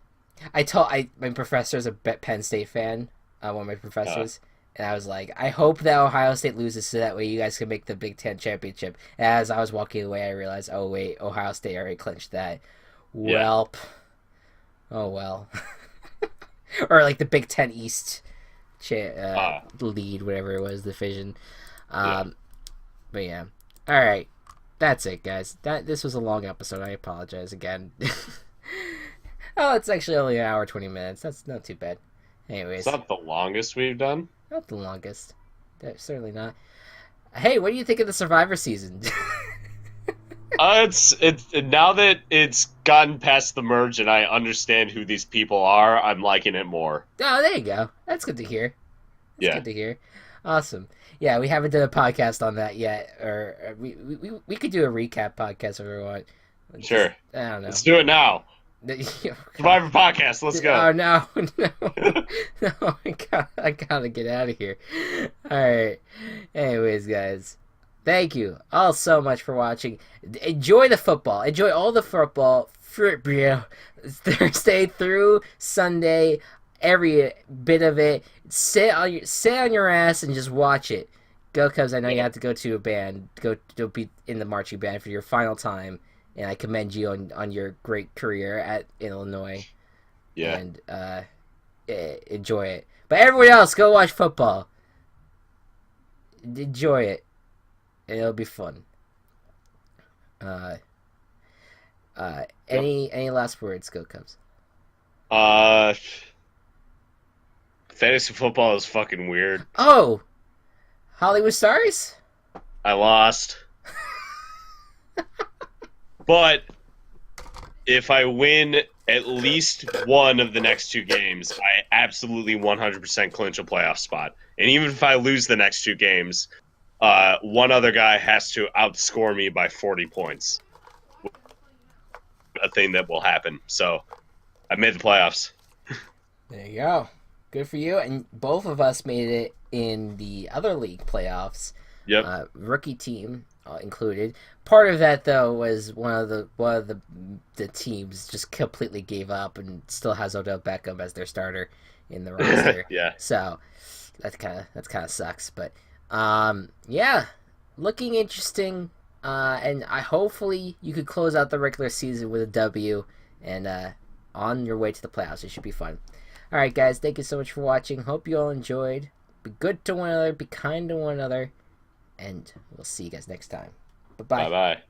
my professor's a Penn State fan. One of my professors, and I was like, I hope that Ohio State loses so that way you guys can make the Big Ten championship. As I was walking away, I realized, oh wait, Ohio State already clinched that. Yeah. Welp. Oh well. Or like the Big Ten East lead, whatever it was, division. Yeah. But yeah. All right. That's it, guys. This was a long episode. I apologize again. Oh, it's actually only an hour 20 minutes. That's not too bad. Anyways, It's not the longest we've done. not the longest. Certainly not. Hey, what do you think of the Survivor season? It's now that it's gotten past the merge and I understand who these people are, I'm liking it more. Oh, there you go. That's good to hear. Yeah. Good to hear. Awesome. Yeah, we haven't done a podcast on that yet, or we could do a recap podcast if we want. Sure. I don't know. Let's do it now. Survivor podcast. Let's go. Oh no, no! I gotta get out of here. All right. Anyways, guys, thank you all so much for watching. Enjoy the football. Enjoy all the football. Thursday through Sunday, every bit of it. Sit on your ass and just watch it. Go Cubs! I know you have to go to a band. Go be in the marching band for your final time. And I commend you on your great career at Illinois. Yeah. And enjoy it. But everyone else, go watch football. Enjoy it. And it'll be fun. Any last words, Go Cubs? Fantasy football is fucking weird. Oh! Hollywood Stars? I lost. But if I win at least one of the next two games, I absolutely 100% clinch a playoff spot. And even if I lose the next two games, one other guy has to outscore me by 40 points. A thing that will happen. So I made the playoffs. There you go. Good for you. And both of us made it in the other league playoffs. Yep. Rookie team included. Part of that though was one of the teams just completely gave up and still has Odell Beckham as their starter in the roster. Yeah. So that kind of sucks, but yeah, looking interesting. And hopefully you could close out the regular season with a W and on your way to the playoffs. It should be fun. All right, guys, thank you so much for watching. Hope you all enjoyed. Be good to one another. Be kind to one another. And we'll see you guys next time. Bye-bye. Bye-bye.